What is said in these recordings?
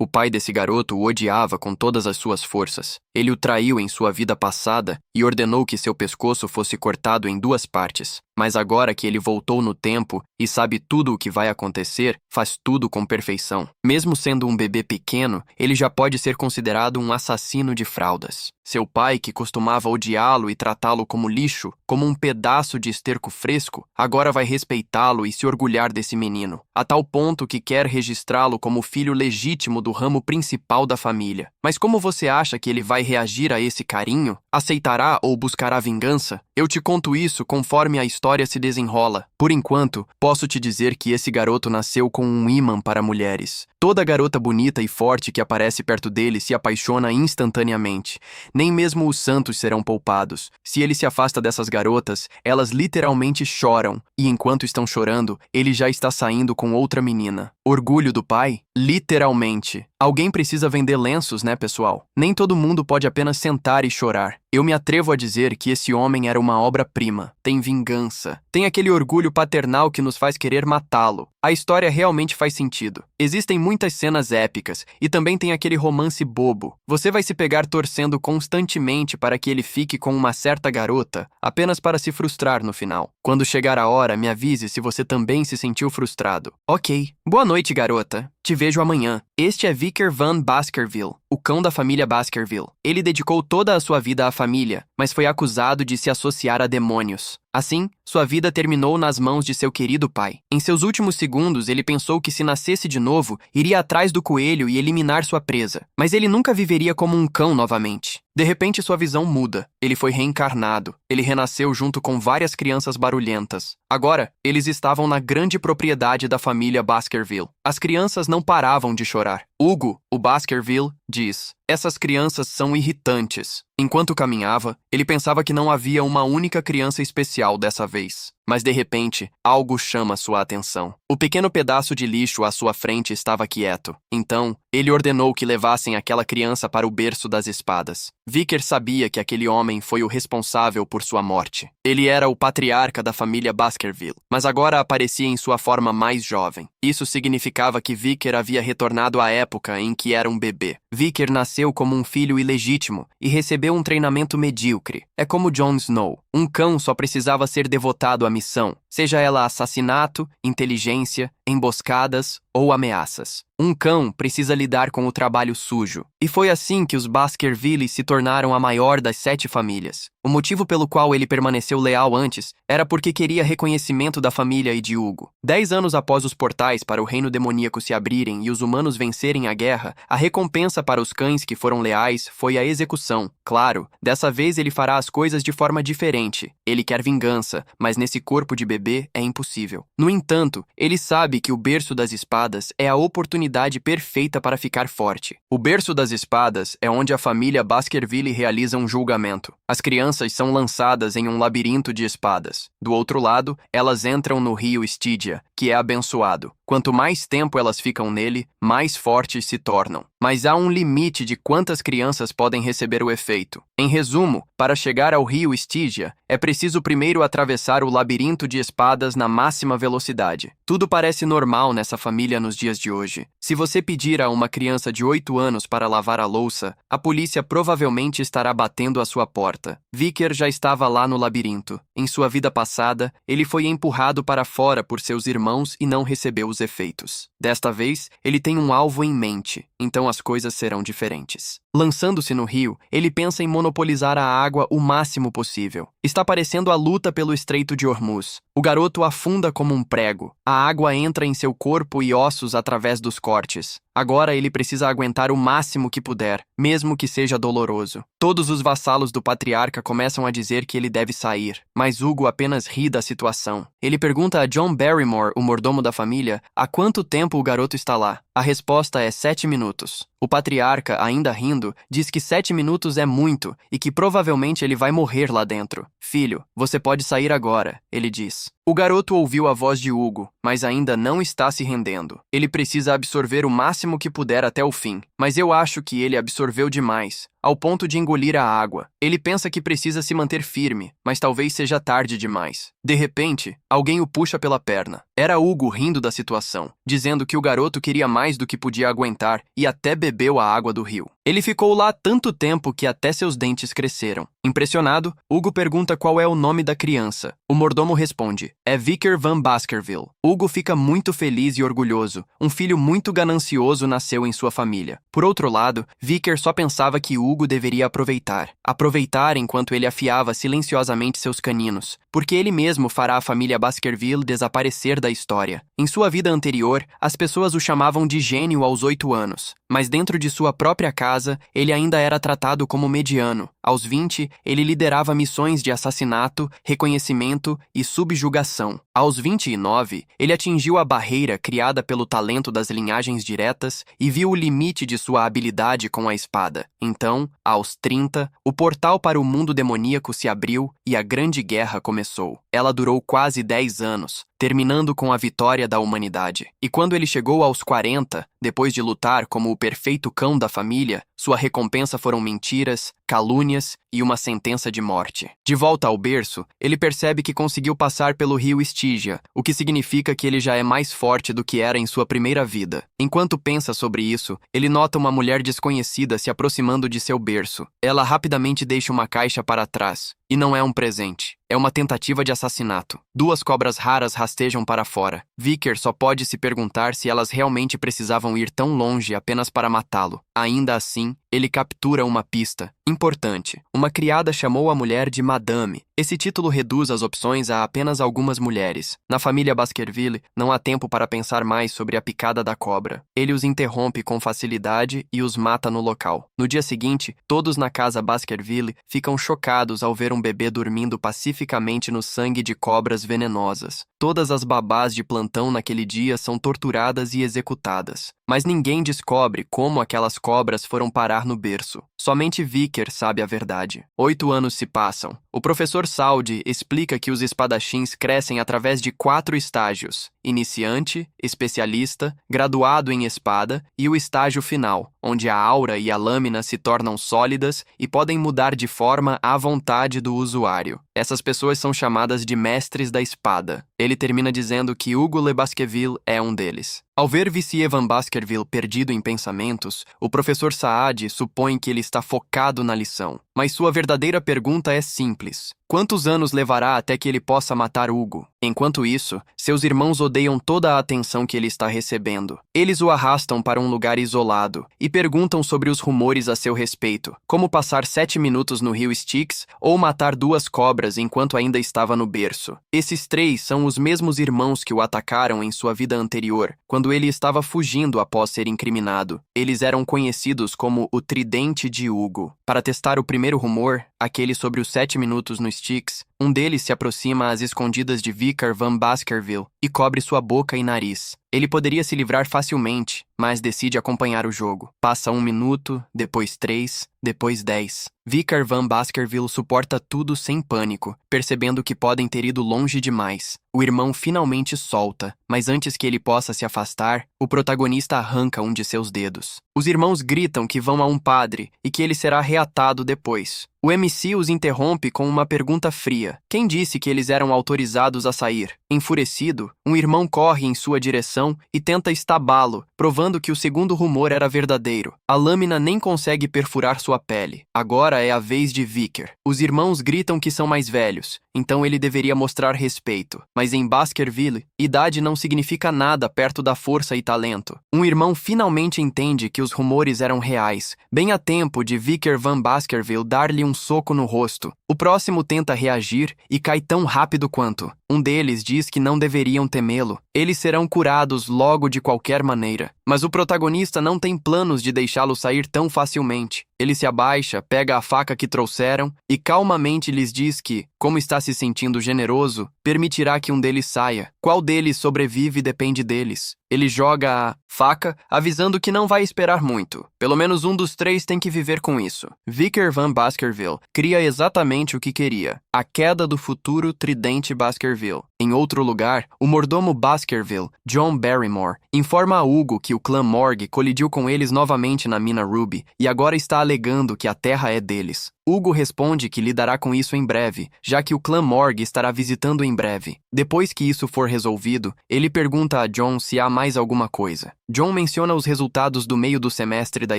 O pai desse garoto o odiava com todas as suas forças. Ele o traiu em sua vida passada e ordenou que seu pescoço fosse cortado em duas partes. Mas agora que ele voltou no tempo e sabe tudo o que vai acontecer, faz tudo com perfeição. Mesmo sendo um bebê pequeno, ele já pode ser considerado um assassino de fraldas. Seu pai, que costumava odiá-lo e tratá-lo como lixo, como um pedaço de esterco fresco, agora vai respeitá-lo e se orgulhar desse menino, a tal ponto que quer registrá-lo como filho legítimo do ramo principal da família. Mas como você acha que ele vai reagir a esse carinho? Aceitará ou buscará vingança? Eu te conto isso conforme a história se desenrola. Por enquanto, posso te dizer que esse garoto nasceu com um ímã para mulheres. Toda garota bonita e forte que aparece perto dele se apaixona instantaneamente. Nem mesmo os santos serão poupados. Se ele se afasta dessas garotas, elas literalmente choram, e enquanto estão chorando, ele já está saindo com outra menina. Orgulho do pai? Literalmente. Alguém precisa vender lenços, né, pessoal? Nem todo mundo pode apenas sentar e chorar. Eu me atrevo a dizer que esse homem era uma obra-prima. Tem vingança. Tem aquele orgulho paternal que nos faz querer matá-lo. A história realmente faz sentido. Existem muitas cenas épicas e também tem aquele romance bobo. Você vai se pegar torcendo constantemente para que ele fique com uma certa garota, apenas para se frustrar no final. Quando chegar a hora, me avise se você também se sentiu frustrado. Ok. Boa noite, garota. Te vejo amanhã. Este é Vicker Van Baskerville, o cão da família Baskerville. Ele dedicou toda a sua vida à família, mas foi acusado de se associar a demônios. Assim, sua vida terminou nas mãos de seu querido pai. Em seus últimos segundos, ele pensou que se nascesse de novo, iria atrás do coelho e eliminar sua presa. Mas ele nunca viveria como um cão novamente. De repente, sua visão muda. Ele foi reencarnado. Ele renasceu junto com várias crianças barulhentas. Agora, eles estavam na grande propriedade da família Baskerville. As crianças não paravam de chorar. Hugo, o Baskerville, diz: essas crianças são irritantes. Enquanto caminhava, ele pensava que não havia uma única criança especial dessa vez. Mas de repente, algo chama sua atenção. O pequeno pedaço de lixo à sua frente estava quieto. Então, ele ordenou que levassem aquela criança para o berço das espadas. Vicker sabia que aquele homem foi o responsável por sua morte. Ele era o patriarca da família Baskerville, mas agora aparecia em sua forma mais jovem. Isso significava que Vicker havia retornado à época em que era um bebê. Vicker nasceu como um filho ilegítimo e recebeu um treinamento medíocre. É como Jon Snow. Um cão só precisava ser devotado à missão, seja ela assassinato, inteligência, emboscadas ou ameaças. Um cão precisa lidar com o trabalho sujo. E foi assim que os Baskerville se tornaram a maior das 7 famílias. O motivo pelo qual ele permaneceu leal antes era porque queria reconhecimento da família e de Hugo. 10 anos após os portais para o reino demoníaco se abrirem e os humanos vencerem a guerra, a recompensa para os cães que foram leais foi a execução. Claro, dessa vez ele fará as coisas de forma diferente. Ele quer vingança, mas nesse corpo de bebê é impossível. No entanto, ele sabe que o berço das espadas é a oportunidade perfeita para ficar forte. O berço das espadas é onde a família Baskerville realiza um julgamento. As crianças são lançadas em um labirinto de espadas. Do outro lado, elas entram no rio Stygia, que é abençoado. Quanto mais tempo elas ficam nele, mais fortes se tornam. Mas há um limite de quantas crianças podem receber o efeito. Em resumo, para chegar ao rio Stygia, é preciso primeiro atravessar o labirinto de espadas na máxima velocidade. Tudo parece normal nessa família nos dias de hoje. Se você pedir a uma criança de 8 anos para lavar a louça, a polícia provavelmente estará batendo à sua porta. Vicker já estava lá no labirinto. Em sua vida passada, ele foi empurrado para fora por seus irmãos e não recebeu os efeitos. Desta vez, ele tem um alvo em mente, então as coisas serão diferentes. Lançando-se no rio, ele pensa em monopolizar a água o máximo possível. Está parecendo a luta pelo Estreito de Hormuz. O garoto afunda como um prego. A água entra em seu corpo e ossos através dos cortes. Agora ele precisa aguentar o máximo que puder, mesmo que seja doloroso. Todos os vassalos do patriarca começam a dizer que ele deve sair, mas Hugo apenas ri da situação. Ele pergunta a John Barrymore, o mordomo da família, há quanto tempo o garoto está lá. A resposta é 7 minutos. O patriarca, ainda rindo, diz que 7 minutos é muito e que provavelmente ele vai morrer lá dentro. Filho, você pode sair agora, ele diz. O garoto ouviu a voz de Hugo, mas ainda não está se rendendo. Ele precisa absorver o máximo que puder até o fim, mas eu acho que ele absorveu demais. ao ponto de engolir a água. Ele pensa que precisa se manter firme, mas talvez seja tarde demais. De repente, alguém o puxa pela perna. Era Hugo rindo da situação, dizendo que o garoto queria mais do que podia aguentar e até bebeu a água do rio. Ele ficou lá tanto tempo que até seus dentes cresceram. Impressionado, Hugo pergunta qual é o nome da criança. O mordomo responde: é Vicker Van Baskerville. Hugo fica muito feliz e orgulhoso. Um filho muito ganancioso nasceu em sua família. Por outro lado, Vicker só pensava que Hugo deveria aproveitar. Aproveitar enquanto ele afiava silenciosamente seus caninos, porque ele mesmo fará a família Baskerville desaparecer da história. Em sua vida anterior, as pessoas o chamavam de gênio aos 8 anos, mas dentro de sua própria casa, ele ainda era tratado como mediano. Aos 20, ele liderava missões de assassinato, reconhecimento e subjugação. Aos 29, ele atingiu a barreira criada pelo talento das linhagens diretas e viu o limite de sua habilidade com a espada. Então, aos 30, o portal para o mundo demoníaco se abriu e a Grande Guerra começou. Ela durou quase 10 anos, terminando com a vitória da humanidade. E quando ele chegou aos 40, depois de lutar como o perfeito cão da família, sua recompensa foram mentiras, calúnias e uma sentença de morte. De volta ao berço, ele percebe que conseguiu passar pelo rio Stygia, o que significa que ele já é mais forte do que era em sua primeira vida. Enquanto pensa sobre isso, ele nota uma mulher desconhecida se aproximando de seu berço. Ela rapidamente deixa uma caixa para trás. E não é um presente. É uma tentativa de assassinato. 2 cobras raras rastejam para fora. Vicker só pode se perguntar se elas realmente precisavam ir tão longe apenas para matá-lo. Ainda assim, ele captura uma pista importante. Uma criada chamou a mulher de Madame. Esse título reduz as opções a apenas algumas mulheres. Na família Baskerville, não há tempo para pensar mais sobre a picada da cobra. Ele os interrompe com facilidade e os mata no local. No dia seguinte, todos na casa Baskerville ficam chocados ao ver um bebê dormindo pacificamente no sangue de cobras venenosas. Todas as babás de plantão naquele dia são torturadas e executadas. Mas ninguém descobre como aquelas cobras foram parar no berço. Somente Vicker sabe a verdade. 8 anos se passam. O professor Saudi explica que os espadachins crescem através de 4 estágios: iniciante, especialista, graduado em espada e o estágio final, onde a aura e a lâmina se tornam sólidas e podem mudar de forma à vontade do usuário. Essas pessoas são chamadas de mestres da espada. Ele termina dizendo que Hugo Le Baskerville é um deles. Ao ver Vissier Van Baskerville perdido em pensamentos, o professor Saad supõe que ele está focado na lição. Mas sua verdadeira pergunta é simples: quantos anos levará até que ele possa matar Hugo? Enquanto isso, seus irmãos odeiam toda a atenção que ele está recebendo. Eles o arrastam para um lugar isolado e perguntam sobre os rumores a seu respeito, como passar 7 minutos no rio Styx ou matar 2 cobras enquanto ainda estava no berço. Esses 3 são os mesmos irmãos que o atacaram em sua vida anterior, quando ele estava fugindo após ser incriminado. Eles eram conhecidos como o Tridente de Hugo. Para testar o primeiro rumor, aquele sobre os 7 minutos no Styx, um deles se aproxima às escondidas de Vicker Van Baskerville e cobre sua boca e nariz. Ele poderia se livrar facilmente, mas decide acompanhar o jogo. Passa 1 minuto, depois 3, depois 10. Vicker Van Baskerville suporta tudo sem pânico, percebendo que podem ter ido longe demais. O irmão finalmente solta, mas antes que ele possa se afastar, o protagonista arranca um de seus dedos. Os irmãos gritam que vão a um padre e que ele será reatado depois. O MC os interrompe com uma pergunta fria. Quem disse que eles eram autorizados a sair? Enfurecido, um irmão corre em sua direção e tenta estabá-lo, provando que o segundo rumor era verdadeiro. A lâmina nem consegue perfurar sua pele. Agora é a vez de Vicker. Os irmãos gritam que são mais velhos, então ele deveria mostrar respeito. Mas em Baskerville, idade não significa nada perto da força e talento. Um irmão finalmente entende que os rumores eram reais, bem a tempo de Vicker Van Baskerville dar-lhe um soco no rosto. O próximo tenta reagir e cai tão rápido quanto. Um deles diz que não deveriam temê-lo. Eles serão curados logo de qualquer maneira. Mas o protagonista não tem planos de deixá-lo sair tão facilmente. Ele se abaixa, pega a faca que trouxeram e calmamente lhes diz que, como está se sentindo generoso, permitirá que um deles saia. Qual deles sobrevive depende deles. Ele joga a faca, avisando que não vai esperar muito. Pelo menos um dos 3 tem que viver com isso. Vicker Van Baskerville cria exatamente o que queria: a queda do futuro Tridente Baskerville. Em outro lugar, o mordomo Baskerville, John Barrymore, informa a Hugo que o o clã Morg colidiu com eles novamente na mina Ruby e agora está alegando que a terra é deles. Hugo responde que lidará com isso em breve, já que o clã Morg estará visitando em breve. Depois que isso for resolvido, ele pergunta a John se há mais alguma coisa. John menciona os resultados do meio do semestre da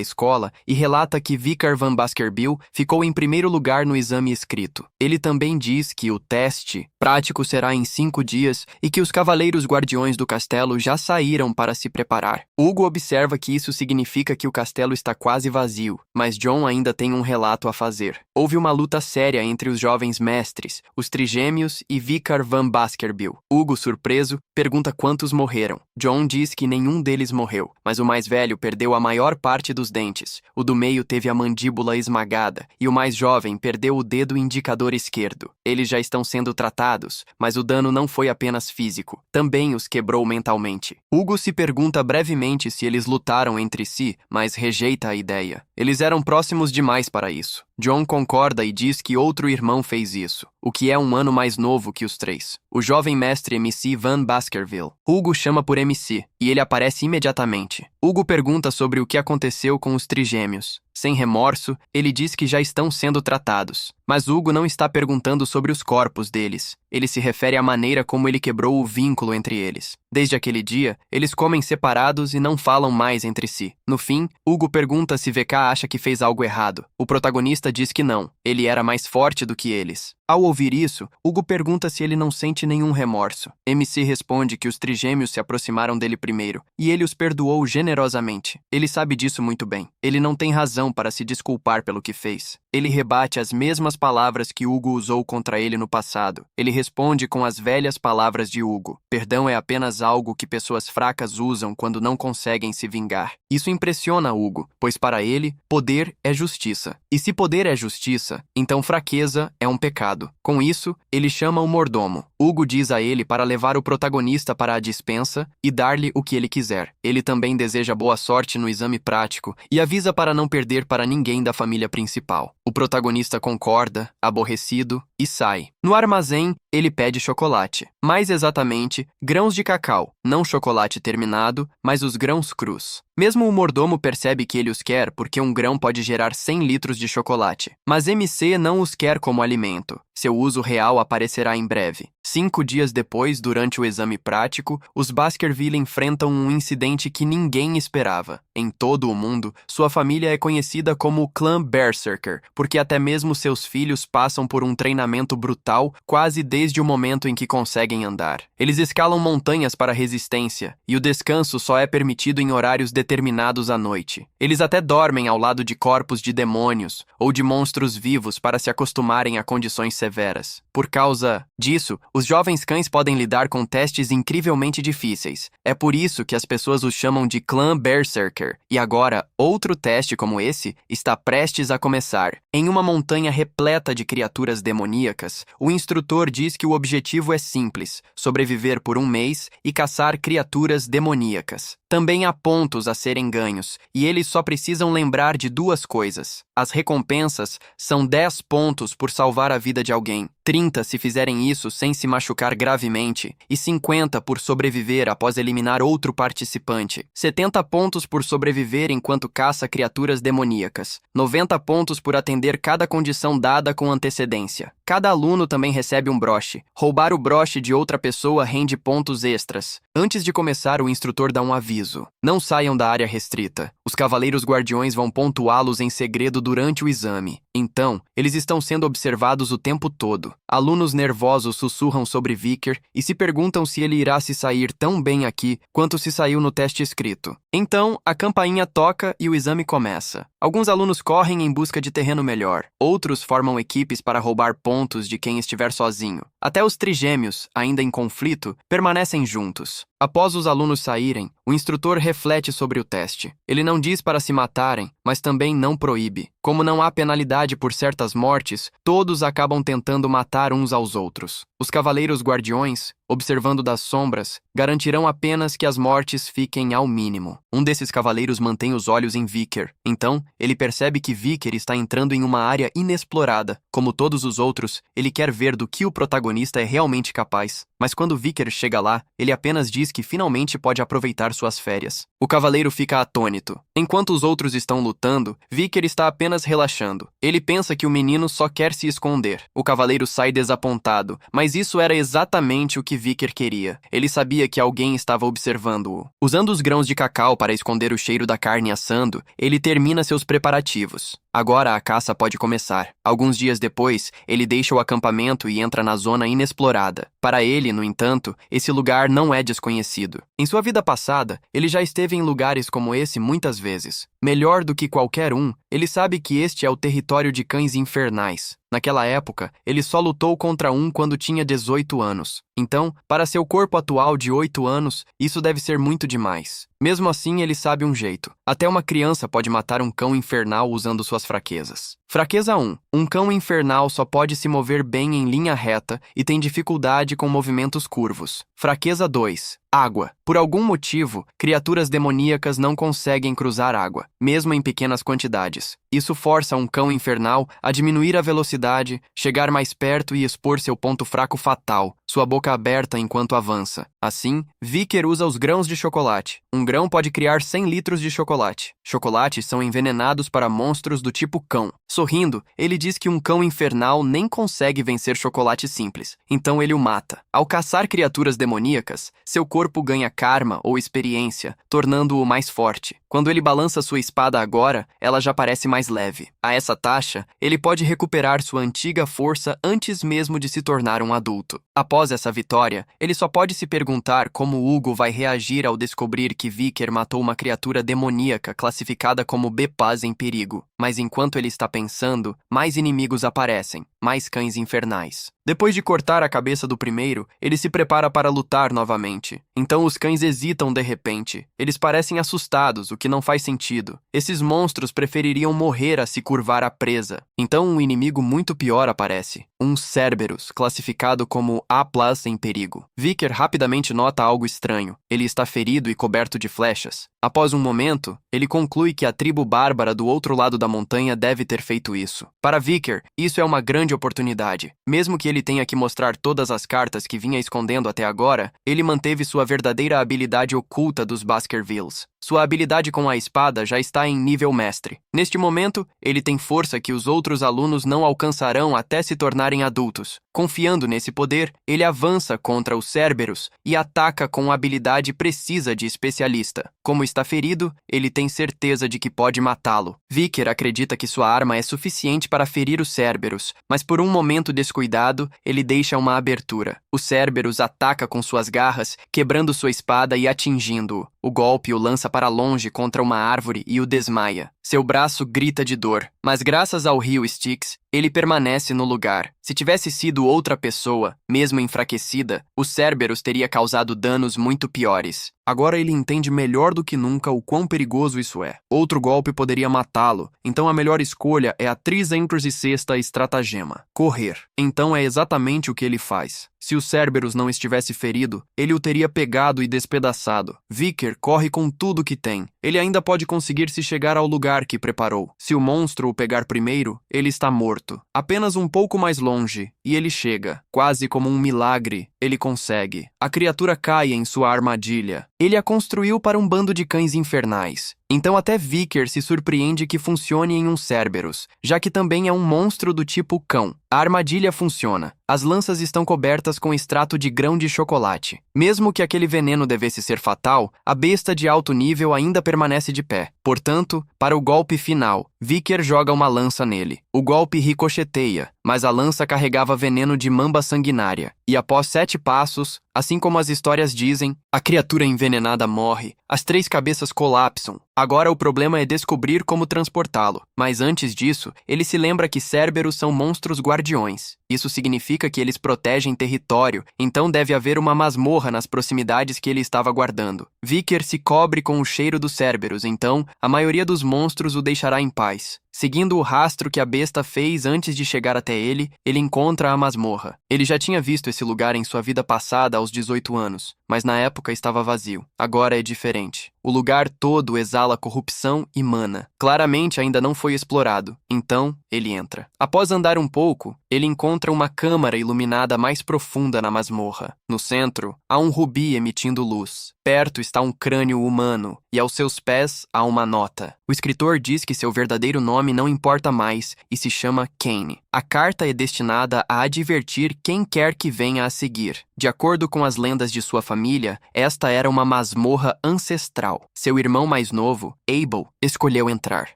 escola e relata que Vicar Van Baskerville ficou em primeiro lugar no exame escrito. Ele também diz que o teste prático será em 5 dias e que os cavaleiros guardiões do castelo já saíram para se preparar. Hugo observa que isso significa que o castelo está quase vazio, mas John ainda tem um relato a fazer. Houve uma luta séria entre os jovens mestres, os trigêmeos e Vicar Van Baskerville. Hugo, surpreso, pergunta quantos morreram. John diz que nenhum deles morreu, mas o mais velho perdeu a maior parte dos dentes, o do meio teve a mandíbula esmagada e o mais jovem perdeu o dedo indicador esquerdo. Eles já estão sendo tratados, mas o dano não foi apenas físico, também os quebrou mentalmente. Hugo se pergunta brevemente se eles lutaram entre si, mas rejeita a ideia. Eles eram próximos demais para isso. John concorda e diz que outro irmão fez isso, o que é um ano mais novo que os 3. O jovem mestre MC Van Baskerville. Hugo chama por MC, e ele aparece imediatamente. Hugo pergunta sobre o que aconteceu com os trigêmeos. Sem remorso, ele diz que já estão sendo tratados. Mas Hugo não está perguntando sobre os corpos deles. Ele se refere à maneira como ele quebrou o vínculo entre eles. Desde aquele dia, eles comem separados e não falam mais entre si. No fim, Hugo pergunta se VK acha que fez algo errado. O protagonista diz que não. Ele era mais forte do que eles. Ao ouvir isso, Hugo pergunta se ele não sente nenhum remorso. MC responde que os trigêmeos se aproximaram dele primeiro, e ele os perdoou generosamente. Ele sabe disso muito bem. Ele não tem razão para se desculpar pelo que fez. Ele rebate as mesmas palavras que Hugo usou contra ele no passado. Ele responde com as velhas palavras de Hugo. Perdão é apenas algo que pessoas fracas usam quando não conseguem se vingar. Isso impressiona Hugo, pois para ele, poder é justiça. E se poder é justiça, então fraqueza é um pecado. Com isso, ele chama o mordomo. Hugo diz a ele para levar o protagonista para a despensa e dar-lhe o que ele quiser. Ele também deseja boa sorte no exame prático e avisa para não perder para ninguém da família principal. O protagonista concorda, aborrecido, e sai. No armazém, ele pede chocolate. Mais exatamente, grãos de cacau. Não chocolate terminado, mas os grãos crus. Mesmo o mordomo percebe que ele os quer porque um grão pode gerar 100 litros de chocolate. Mas MC não os quer como alimento. Seu uso real aparecerá em breve. 5 dias depois, durante o exame prático, os Baskerville enfrentam um incidente que ninguém esperava. Em todo o mundo, sua família é conhecida como o clã Berserker, porque até mesmo seus filhos passam por um treinamento brutal quase desde o momento em que conseguem andar. Eles escalam montanhas para resistência, e o descanso só é permitido em horários determinados à noite. Eles até dormem ao lado de corpos de demônios ou de monstros vivos para se acostumarem a condições severas. Por causa disso, os jovens cães podem lidar com testes incrivelmente difíceis. É por isso que as pessoas os chamam de clã Berserker. E agora, outro teste como esse está prestes a começar. Em uma montanha repleta de criaturas demoníacas, o instrutor diz que o objetivo é simples: sobreviver por 1 mês e caçar criaturas demoníacas. Também há pontos a serem ganhos, e eles só precisam lembrar de 2 coisas. As recompensas são 10 pontos por salvar a vida de alguém, 30 se fizerem isso sem se machucar gravemente, e 50 por sobreviver após eliminar outro participante, 70 pontos por sobreviver enquanto caça criaturas demoníacas, 90 pontos por atender cada condição dada com antecedência. Cada aluno também recebe um broche. Roubar o broche de outra pessoa rende pontos extras. Antes de começar, o instrutor dá um aviso. Não saiam da área restrita. Os cavaleiros guardiões vão pontuá-los em segredo durante o exame. Então, eles estão sendo observados o tempo todo. Alunos nervosos sussurram sobre Vicar e se perguntam se ele irá se sair tão bem aqui quanto se saiu no teste escrito. Então, a campainha toca e o exame começa. Alguns alunos correm em busca de terreno melhor. Outros formam equipes para roubar pontos de quem estiver sozinho. Até os trigêmeos, ainda em conflito, permanecem juntos. Após os alunos saírem, o instrutor reflete sobre o teste. Ele não diz para se matarem, mas também não proíbe. Como não há penalidade por certas mortes, todos acabam tentando matar uns aos outros. Os cavaleiros guardiões, observando das sombras, garantirão apenas que as mortes fiquem ao mínimo. Um desses cavaleiros mantém os olhos em Vicker. Então, ele percebe que Vicker está entrando em uma área inexplorada. Como todos os outros, ele quer ver do que o protagonista é realmente capaz. Mas quando Vicker chega lá, ele apenas diz que finalmente pode aproveitar suas férias. O cavaleiro fica atônito. Enquanto os outros estão lutando, Vicker está apenas relaxando. Ele pensa que o menino só quer se esconder. O cavaleiro sai desapontado, mas isso era exatamente o que Vicker queria. Ele sabia que alguém estava observando-o. Usando os grãos de cacau para esconder o cheiro da carne assando, ele termina seus preparativos. Agora a caça pode começar. Alguns dias depois, ele deixa o acampamento e entra na zona inexplorada. Para ele, no entanto, esse lugar não é desconhecido. Em sua vida passada, ele já esteve em lugares como esse muitas vezes. Melhor do que qualquer um, ele sabe que este é o território de cães infernais. Naquela época, ele só lutou contra um quando tinha 18 anos. Então, para seu corpo atual de 8 anos, isso deve ser muito demais. Mesmo assim, ele sabe um jeito. Até uma criança pode matar um cão infernal usando suas fraquezas. Fraqueza 1. Um cão infernal só pode se mover bem em linha reta e tem dificuldade com movimentos curvos. Fraqueza 2. Água. Por algum motivo, criaturas demoníacas não conseguem cruzar água, mesmo em pequenas quantidades. Isso força um cão infernal a diminuir a velocidade, chegar mais perto e expor seu ponto fraco fatal, sua boca aberta enquanto avança. Assim, Vicker usa os grãos de chocolate. Um grão pode criar 100 litros de chocolate. Chocolates são envenenados para monstros do tipo cão. Sorrindo, ele diz que um cão infernal nem consegue vencer chocolate simples, então ele o mata. Ao caçar criaturas demoníacas, seu corpo ganha karma ou experiência, tornando-o mais forte. Quando ele balança sua espada agora, ela já parece mais leve. A essa taxa, ele pode recuperar sua antiga força antes mesmo de se tornar um adulto. Após essa vitória, ele só pode se perguntar como Hugo vai reagir ao descobrir que Vicker matou uma criatura demoníaca classificada como Bepaz em perigo. Mas enquanto ele está pensando, mais inimigos aparecem, mais cães infernais. Depois de cortar a cabeça do primeiro, ele se prepara para lutar novamente. Então os cães hesitam de repente. Eles parecem assustados, o que não faz sentido. Esses monstros prefeririam morrer a se curvar à presa. Então um inimigo muito pior aparece. Um Cerberus, classificado como A+ em perigo. Vicker rapidamente nota algo estranho. Ele está ferido e coberto de flechas. Após um momento, ele conclui que a tribo bárbara do outro lado da montanha deve ter feito isso. Para Vicker, isso é uma grande oportunidade. Mesmo que ele tenha que mostrar todas as cartas que vinha escondendo até agora, ele manteve sua verdadeira habilidade oculta dos Baskervilles. Sua habilidade com a espada já está em nível mestre. Neste momento, ele tem força que os outros alunos não alcançarão até se tornarem adultos. Confiando nesse poder, ele avança contra os Cerberus e ataca com a habilidade precisa de especialista. Como está ferido, ele tem certeza de que pode matá-lo. Vicker acredita que sua arma é suficiente para ferir os Cerberus, mas por um momento descuidado, ele deixa uma abertura. O Cerberus ataca com suas garras, quebrando sua espada e atingindo-o. O golpe o lança para longe contra uma árvore e o desmaia. Seu braço grita de dor, mas graças ao rio Styx, ele permanece no lugar. Se tivesse sido outra pessoa, mesmo enfraquecida, o Cerberus teria causado danos muito piores. Agora ele entende melhor do que nunca o quão perigoso isso é. Outro golpe poderia matá-lo, então a melhor escolha é a 36ª estratagema: correr. Então é exatamente o que ele faz. Se o Cerberus não estivesse ferido, ele o teria pegado e despedaçado. Vicker corre com tudo que tem. Ele ainda pode conseguir se chegar ao lugar que preparou. Se o monstro o pegar primeiro, ele está morto. Apenas um pouco mais longe, e ele chega. Quase como um milagre, ele consegue. A criatura cai em sua armadilha. Ele a construiu para um bando de cães infernais. Então até Vicker se surpreende que funcione em um Cerberus, já que também é um monstro do tipo cão. A armadilha funciona. As lanças estão cobertas com extrato de grão de chocolate. Mesmo que aquele veneno devesse ser fatal, a besta de alto nível ainda permanece de pé. Portanto, para o golpe final, Vicker joga uma lança nele. O golpe ricocheteia, mas a lança carregava veneno de mamba sanguinária. E após 7 passos, assim como as histórias dizem, a criatura envenenada morre, as 3 cabeças colapsam, Agora o problema é descobrir como transportá-lo. Mas antes disso, ele se lembra que Cérberos são monstros guardiões. Isso significa que eles protegem território, então deve haver uma masmorra nas proximidades que ele estava guardando. Vicker se cobre com o cheiro dos Cérberos, então a maioria dos monstros o deixará em paz. Seguindo o rastro que a besta fez antes de chegar até ele, ele encontra a masmorra. Ele já tinha visto esse lugar em sua vida passada aos 18 anos, mas na época estava vazio. Agora é diferente. O lugar todo exala corrupção e mana. Claramente ainda não foi explorado. Então, ele entra. Após andar um pouco, ele encontra uma câmara iluminada mais profunda na masmorra. No centro, há um rubi emitindo luz. Perto está um crânio humano, e aos seus pés há uma nota. O escritor diz que seu verdadeiro nome não importa mais e se chama Kane. A carta é destinada a advertir quem quer que venha a seguir. De acordo com as lendas de sua família, esta era uma masmorra ancestral. Seu irmão mais novo, Abel, escolheu entrar.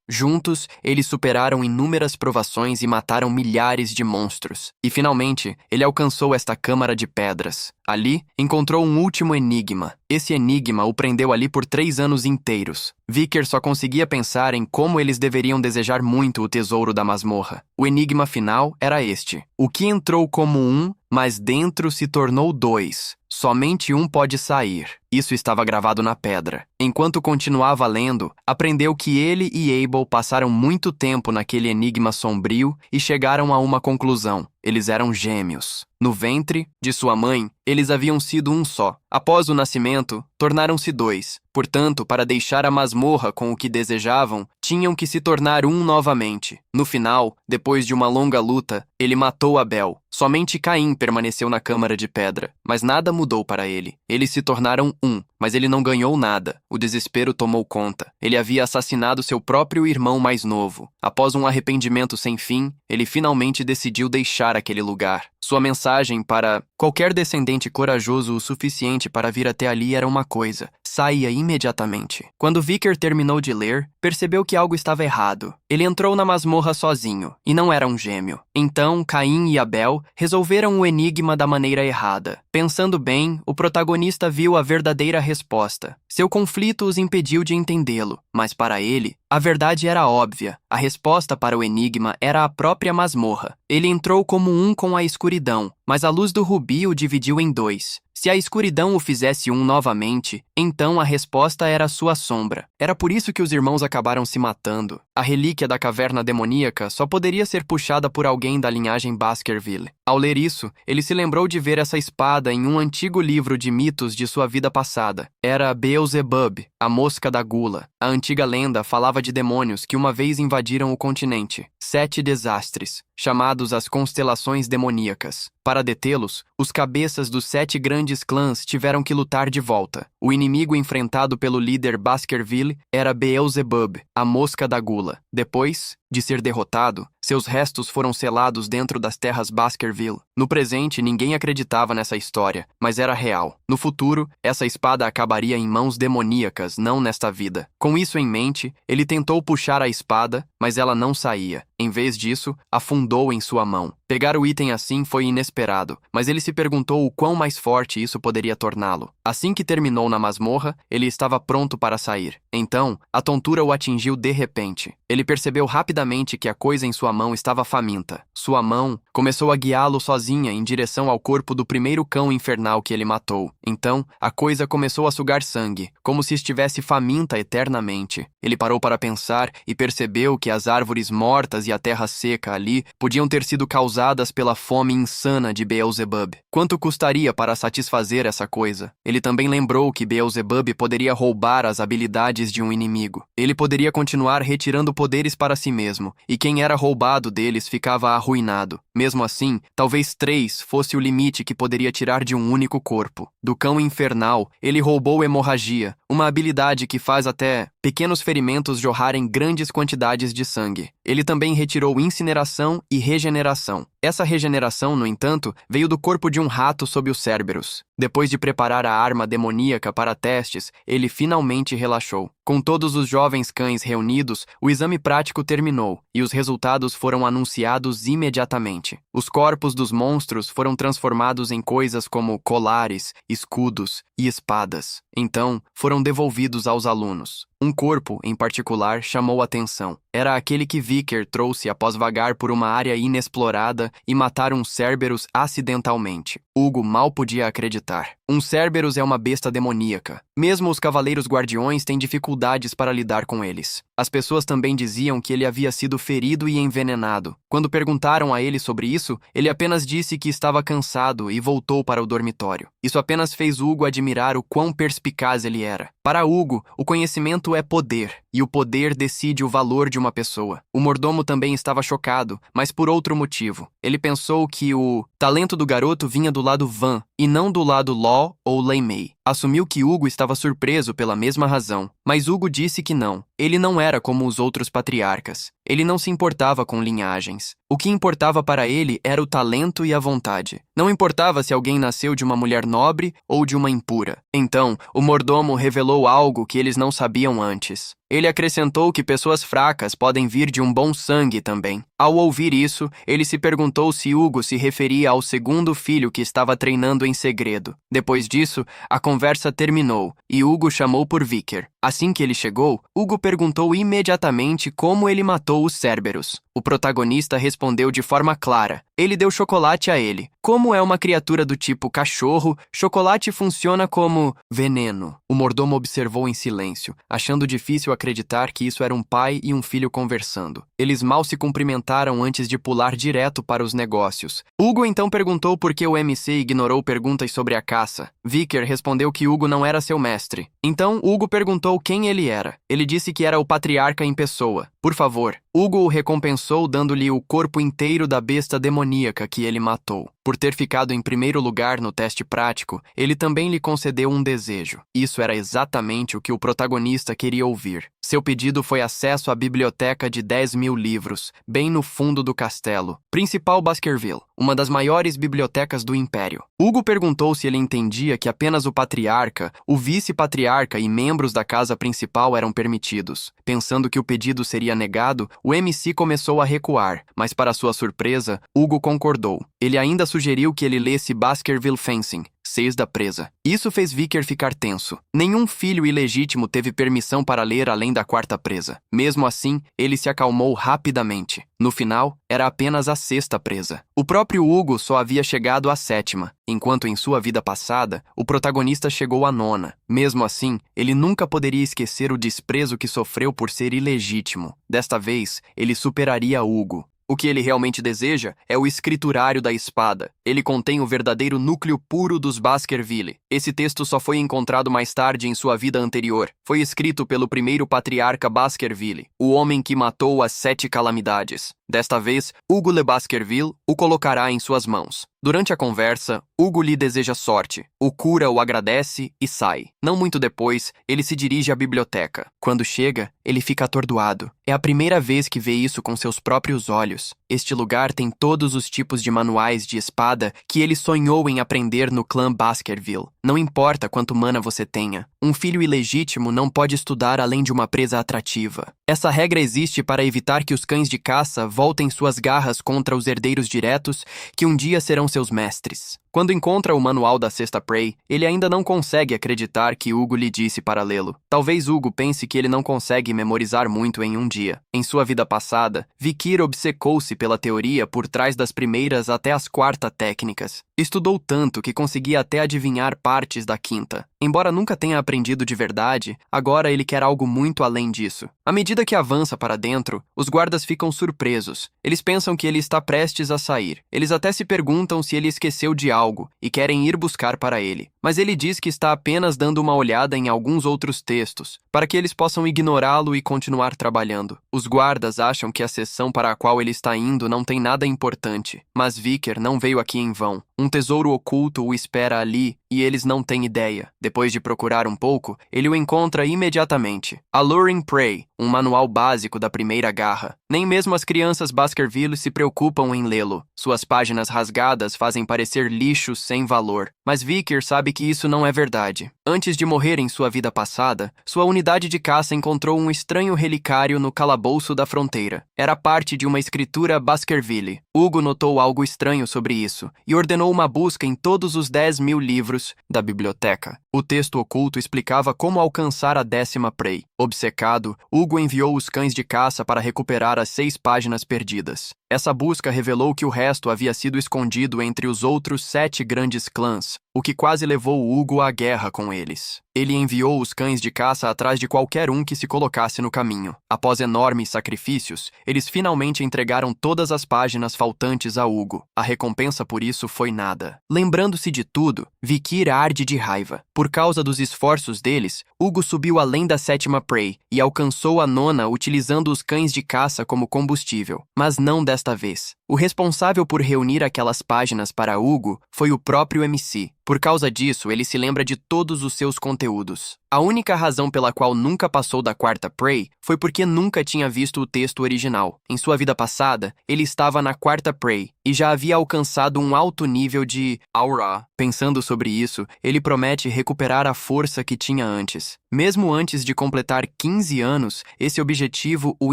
Juntos, eles superaram inúmeras provações e mataram milhares de monstros. E finalmente, ele alcançou esta câmara de pedras. Ali, encontrou um último enigma. Esse enigma o prendeu ali por 3 anos inteiros. Vicker só conseguia pensar em como eles deveriam desejar muito o tesouro da masmorra. O enigma final era este: o que entrou como um, mas dentro se tornou 2. Somente um pode sair. Isso estava gravado na pedra. Enquanto continuava lendo, aprendeu que ele e Abel passaram muito tempo naquele enigma sombrio e chegaram a uma conclusão. Eles eram gêmeos. No ventre de sua mãe, eles haviam sido um só. Após o nascimento, tornaram-se 2. Portanto, para deixar a masmorra com o que desejavam, tinham que se tornar um novamente. No final, depois de uma longa luta, ele matou Abel. Somente Caim permaneceu na câmara de pedra, mas nada mudou para ele. Eles se tornaram um, mas ele não ganhou nada. O desespero tomou conta. Ele havia assassinado seu próprio irmão mais novo. Após um arrependimento sem fim, ele finalmente decidiu deixar aquele lugar. Sua mensagem para qualquer descendente corajoso o suficiente para vir até ali era uma coisa: saia imediatamente. Quando Vicker terminou de ler, percebeu que algo estava errado. Ele entrou na masmorra sozinho, e não era um gêmeo. Então, Caim e Abel resolveram o enigma da maneira errada. Pensando bem, o protagonista viu a verdadeira resposta. Seu conflito os impediu de entendê-lo, mas para ele, a verdade era óbvia. A resposta para o enigma era a própria masmorra. Ele entrou como um com a escuridão, mas a luz do rubi o dividiu em 2. Se a escuridão o fizesse um novamente, então a resposta era sua sombra. Era por isso que os irmãos acabaram se matando. A relíquia da caverna demoníaca só poderia ser puxada por alguém da linhagem Baskerville. Ao ler isso, ele se lembrou de ver essa espada em um antigo livro de mitos de sua vida passada. Era Beelzebub, a mosca da gula. A antiga lenda falava de demônios que uma vez invadiram o continente. 7 desastres, chamados as constelações demoníacas. Para detê-los, os cabeças dos 7 grandes clãs tiveram que lutar de volta. O inimigo enfrentado pelo líder Baskerville era Beelzebub, a mosca da gula. Depois de ser derrotado, seus restos foram selados dentro das terras Baskerville. No presente, ninguém acreditava nessa história, mas era real. No futuro, essa espada acabaria em mãos demoníacas, não nesta vida. Com isso em mente, ele tentou puxar a espada, mas ela não saía. Em vez disso, afundou em sua mão. Pegar o item assim foi inesperado, mas ele se perguntou o quão mais forte isso poderia torná-lo. Assim que terminou na masmorra, ele estava pronto para sair. Então, a tontura o atingiu de repente. Ele percebeu rapidamente que a coisa em sua mão estava faminta. Sua mão começou a guiá-lo sozinha em direção ao corpo do primeiro cão infernal que ele matou. Então, a coisa começou a sugar sangue, como se estivesse faminta eternamente. Ele parou para pensar e percebeu que as árvores mortas e a terra seca ali podiam ter sido causadas pela fome insana de Beelzebub. Quanto custaria para satisfazer essa coisa? Ele também lembrou que Beelzebub poderia roubar as habilidades de um inimigo. Ele poderia continuar retirando poderes para si mesmo, e quem era roubado deles ficava arruinado. Mesmo assim, talvez 3 fosse o limite que poderia tirar de um único corpo. Do cão infernal, ele roubou hemorragia, uma habilidade que faz até pequenos ferimentos jorrarem grandes quantidades de sangue. Ele também retirou incineração e regeneração. Essa regeneração, no entanto, veio do corpo de um rato sob os Cérberos. Depois de preparar a arma demoníaca para testes, ele finalmente relaxou. Com todos os jovens cães reunidos, o exame prático terminou, e os resultados foram anunciados imediatamente. Os corpos dos monstros foram transformados em coisas como colares, escudos e espadas. Então, foram devolvidos aos alunos. Um corpo, em particular, chamou a atenção. Era aquele que Vicker trouxe após vagar por uma área inexplorada e matar um Cerberus acidentalmente. Hugo mal podia acreditar. Um Cerberus é uma besta demoníaca. Mesmo os Cavaleiros Guardiões têm dificuldades para lidar com eles. As pessoas também diziam que ele havia sido ferido e envenenado. Quando perguntaram a ele sobre isso, ele apenas disse que estava cansado e voltou para o dormitório. Isso apenas fez Hugo admirar o quão perspicaz ele era. Para Hugo, o conhecimento é poder, e o poder decide o valor de uma pessoa. O mordomo também estava chocado, mas por outro motivo. Ele pensou que o talento do garoto vinha do lado Van, e não do lado Law ou Lei Mei. Assumiu que Hugo estava surpreso pela mesma razão, mas Hugo disse que não. Ele não era como os outros patriarcas. Ele não se importava com linhagens. O que importava para ele era o talento e a vontade. Não importava se alguém nasceu de uma mulher nobre ou de uma impura. Então, o mordomo revelou algo que eles não sabiam antes. Ele acrescentou que pessoas fracas podem vir de um bom sangue também. Ao ouvir isso, ele se perguntou se Hugo se referia ao segundo filho que estava treinando em segredo. Depois disso, a conversa terminou e Hugo chamou por Vicker. Assim que ele chegou, Hugo perguntou imediatamente como ele matou os Cerberus. O protagonista respondeu de forma clara. Ele deu chocolate a ele. Como é uma criatura do tipo cachorro, chocolate funciona como veneno. O mordomo observou em silêncio, achando difícil acreditar que isso era um pai e um filho conversando. Eles mal se cumprimentaram antes de pular direto para os negócios. Hugo então perguntou por que o MC ignorou perguntas sobre a caça. Vicker respondeu que Hugo não era seu mestre. Então, Hugo perguntou quem ele era. Ele disse que era o patriarca em pessoa. Por favor. Hugo o recompensou dando-lhe o corpo inteiro da besta demoníaca que ele matou. Por ter ficado em primeiro lugar no teste prático, ele também lhe concedeu um desejo. Isso era exatamente o que o protagonista queria ouvir. Seu pedido foi acesso à biblioteca de 10.000 livros, bem no fundo do castelo. Principal Baskerville, uma das maiores bibliotecas do Império. Hugo perguntou se ele entendia que apenas o patriarca, o vice-patriarca e membros da casa principal eram permitidos. Pensando que o pedido seria negado, o MC começou a recuar, mas para sua surpresa, Hugo concordou. Ele ainda sugeriu que ele lesse Baskerville Fencing, 6 da presa. Isso fez Vicker ficar tenso. Nenhum filho ilegítimo teve permissão para ler além da 4ª presa. Mesmo assim, ele se acalmou rapidamente. No final, era apenas a 6ª presa. O próprio Hugo só havia chegado à 7ª, enquanto em sua vida passada, o protagonista chegou à 9ª. Mesmo assim, ele nunca poderia esquecer o desprezo que sofreu por ser ilegítimo. Desta vez, ele superaria Hugo. O que ele realmente deseja é o escriturário da espada. Ele contém o verdadeiro núcleo puro dos Baskerville. Esse texto só foi encontrado mais tarde em sua vida anterior. Foi escrito pelo primeiro patriarca Baskerville, o homem que matou as 7 calamidades. Desta vez, Hugo Le Baskerville o colocará em suas mãos. Durante a conversa, Hugo lhe deseja sorte. O cura o agradece e sai. Não muito depois, ele se dirige à biblioteca. Quando chega, ele fica atordoado. É a primeira vez que vê isso com seus próprios olhos. Este lugar tem todos os tipos de manuais de espada que ele sonhou em aprender no clã Baskerville. Não importa quanto mana você tenha. Um filho ilegítimo não pode estudar além de uma presa atrativa. Essa regra existe para evitar que os cães de caça voltem suas garras contra os herdeiros diretos que um dia serão seus mestres. Quando encontra o manual da 6ª Prey, ele ainda não consegue acreditar que Hugo lhe disse para lê-lo. Talvez Hugo pense que ele não consegue memorizar muito em um dia. Em sua vida passada, Vicker obcecou-se pela teoria por trás das primeiras até as 4ª técnicas. Estudou tanto que conseguia até adivinhar partes da 5ª. Embora nunca tenha aprendido de verdade, agora ele quer algo muito além disso. À medida que avança para dentro, os guardas ficam surpresos. Eles pensam que ele está prestes a sair. Eles até se perguntam se ele esqueceu de algo e querem ir buscar para ele. Mas ele diz que está apenas dando uma olhada em alguns outros textos, para que eles possam ignorá-lo e continuar trabalhando. Os guardas acham que a sessão para a qual ele está indo não tem nada importante, mas Vicker não veio aqui em vão. Um tesouro oculto o espera ali e eles não têm ideia. Depois de procurar um pouco, ele o encontra imediatamente. Alluring Prey, um manual básico da primeira garra. Nem mesmo as crianças Baskerville se preocupam em lê-lo. Suas páginas rasgadas fazem parecer lixo sem valor. Mas Vicker sabe que isso não é verdade. Antes de morrer em sua vida passada, sua unidade de caça encontrou um estranho relicário no calabouço da fronteira. Era parte de uma escritura Baskerville. Hugo notou algo estranho sobre isso e ordenou uma busca em todos os 10.000 livros da biblioteca. O texto oculto explicava como alcançar a 10ª prey. Obcecado, Hugo enviou os cães de caça para recuperar as 6 páginas perdidas. Essa busca revelou que o resto havia sido escondido entre os outros 7 grandes clãs, o que quase levou Hugo à guerra com eles. Ele enviou os cães de caça atrás de qualquer um que se colocasse no caminho. Após enormes sacrifícios, eles finalmente entregaram todas as páginas faltantes a Hugo. A recompensa por isso foi nada. Lembrando-se de tudo, Vikir arde de raiva. Por causa dos esforços deles, Hugo subiu além da 7ª prey e alcançou a 9ª utilizando os cães de caça como combustível. Mas não desta vez. O responsável por reunir aquelas páginas para Hugo foi o próprio MC. Por causa disso, ele se lembra de todos os seus conteúdos. A única razão pela qual nunca passou da 4ª prey foi porque nunca tinha visto o texto original. Em sua vida passada, ele estava na 4ª prey e já havia alcançado um alto nível de aura. Pensando sobre isso, ele promete recuperar a força que tinha antes. Mesmo antes de completar 15 anos, esse objetivo o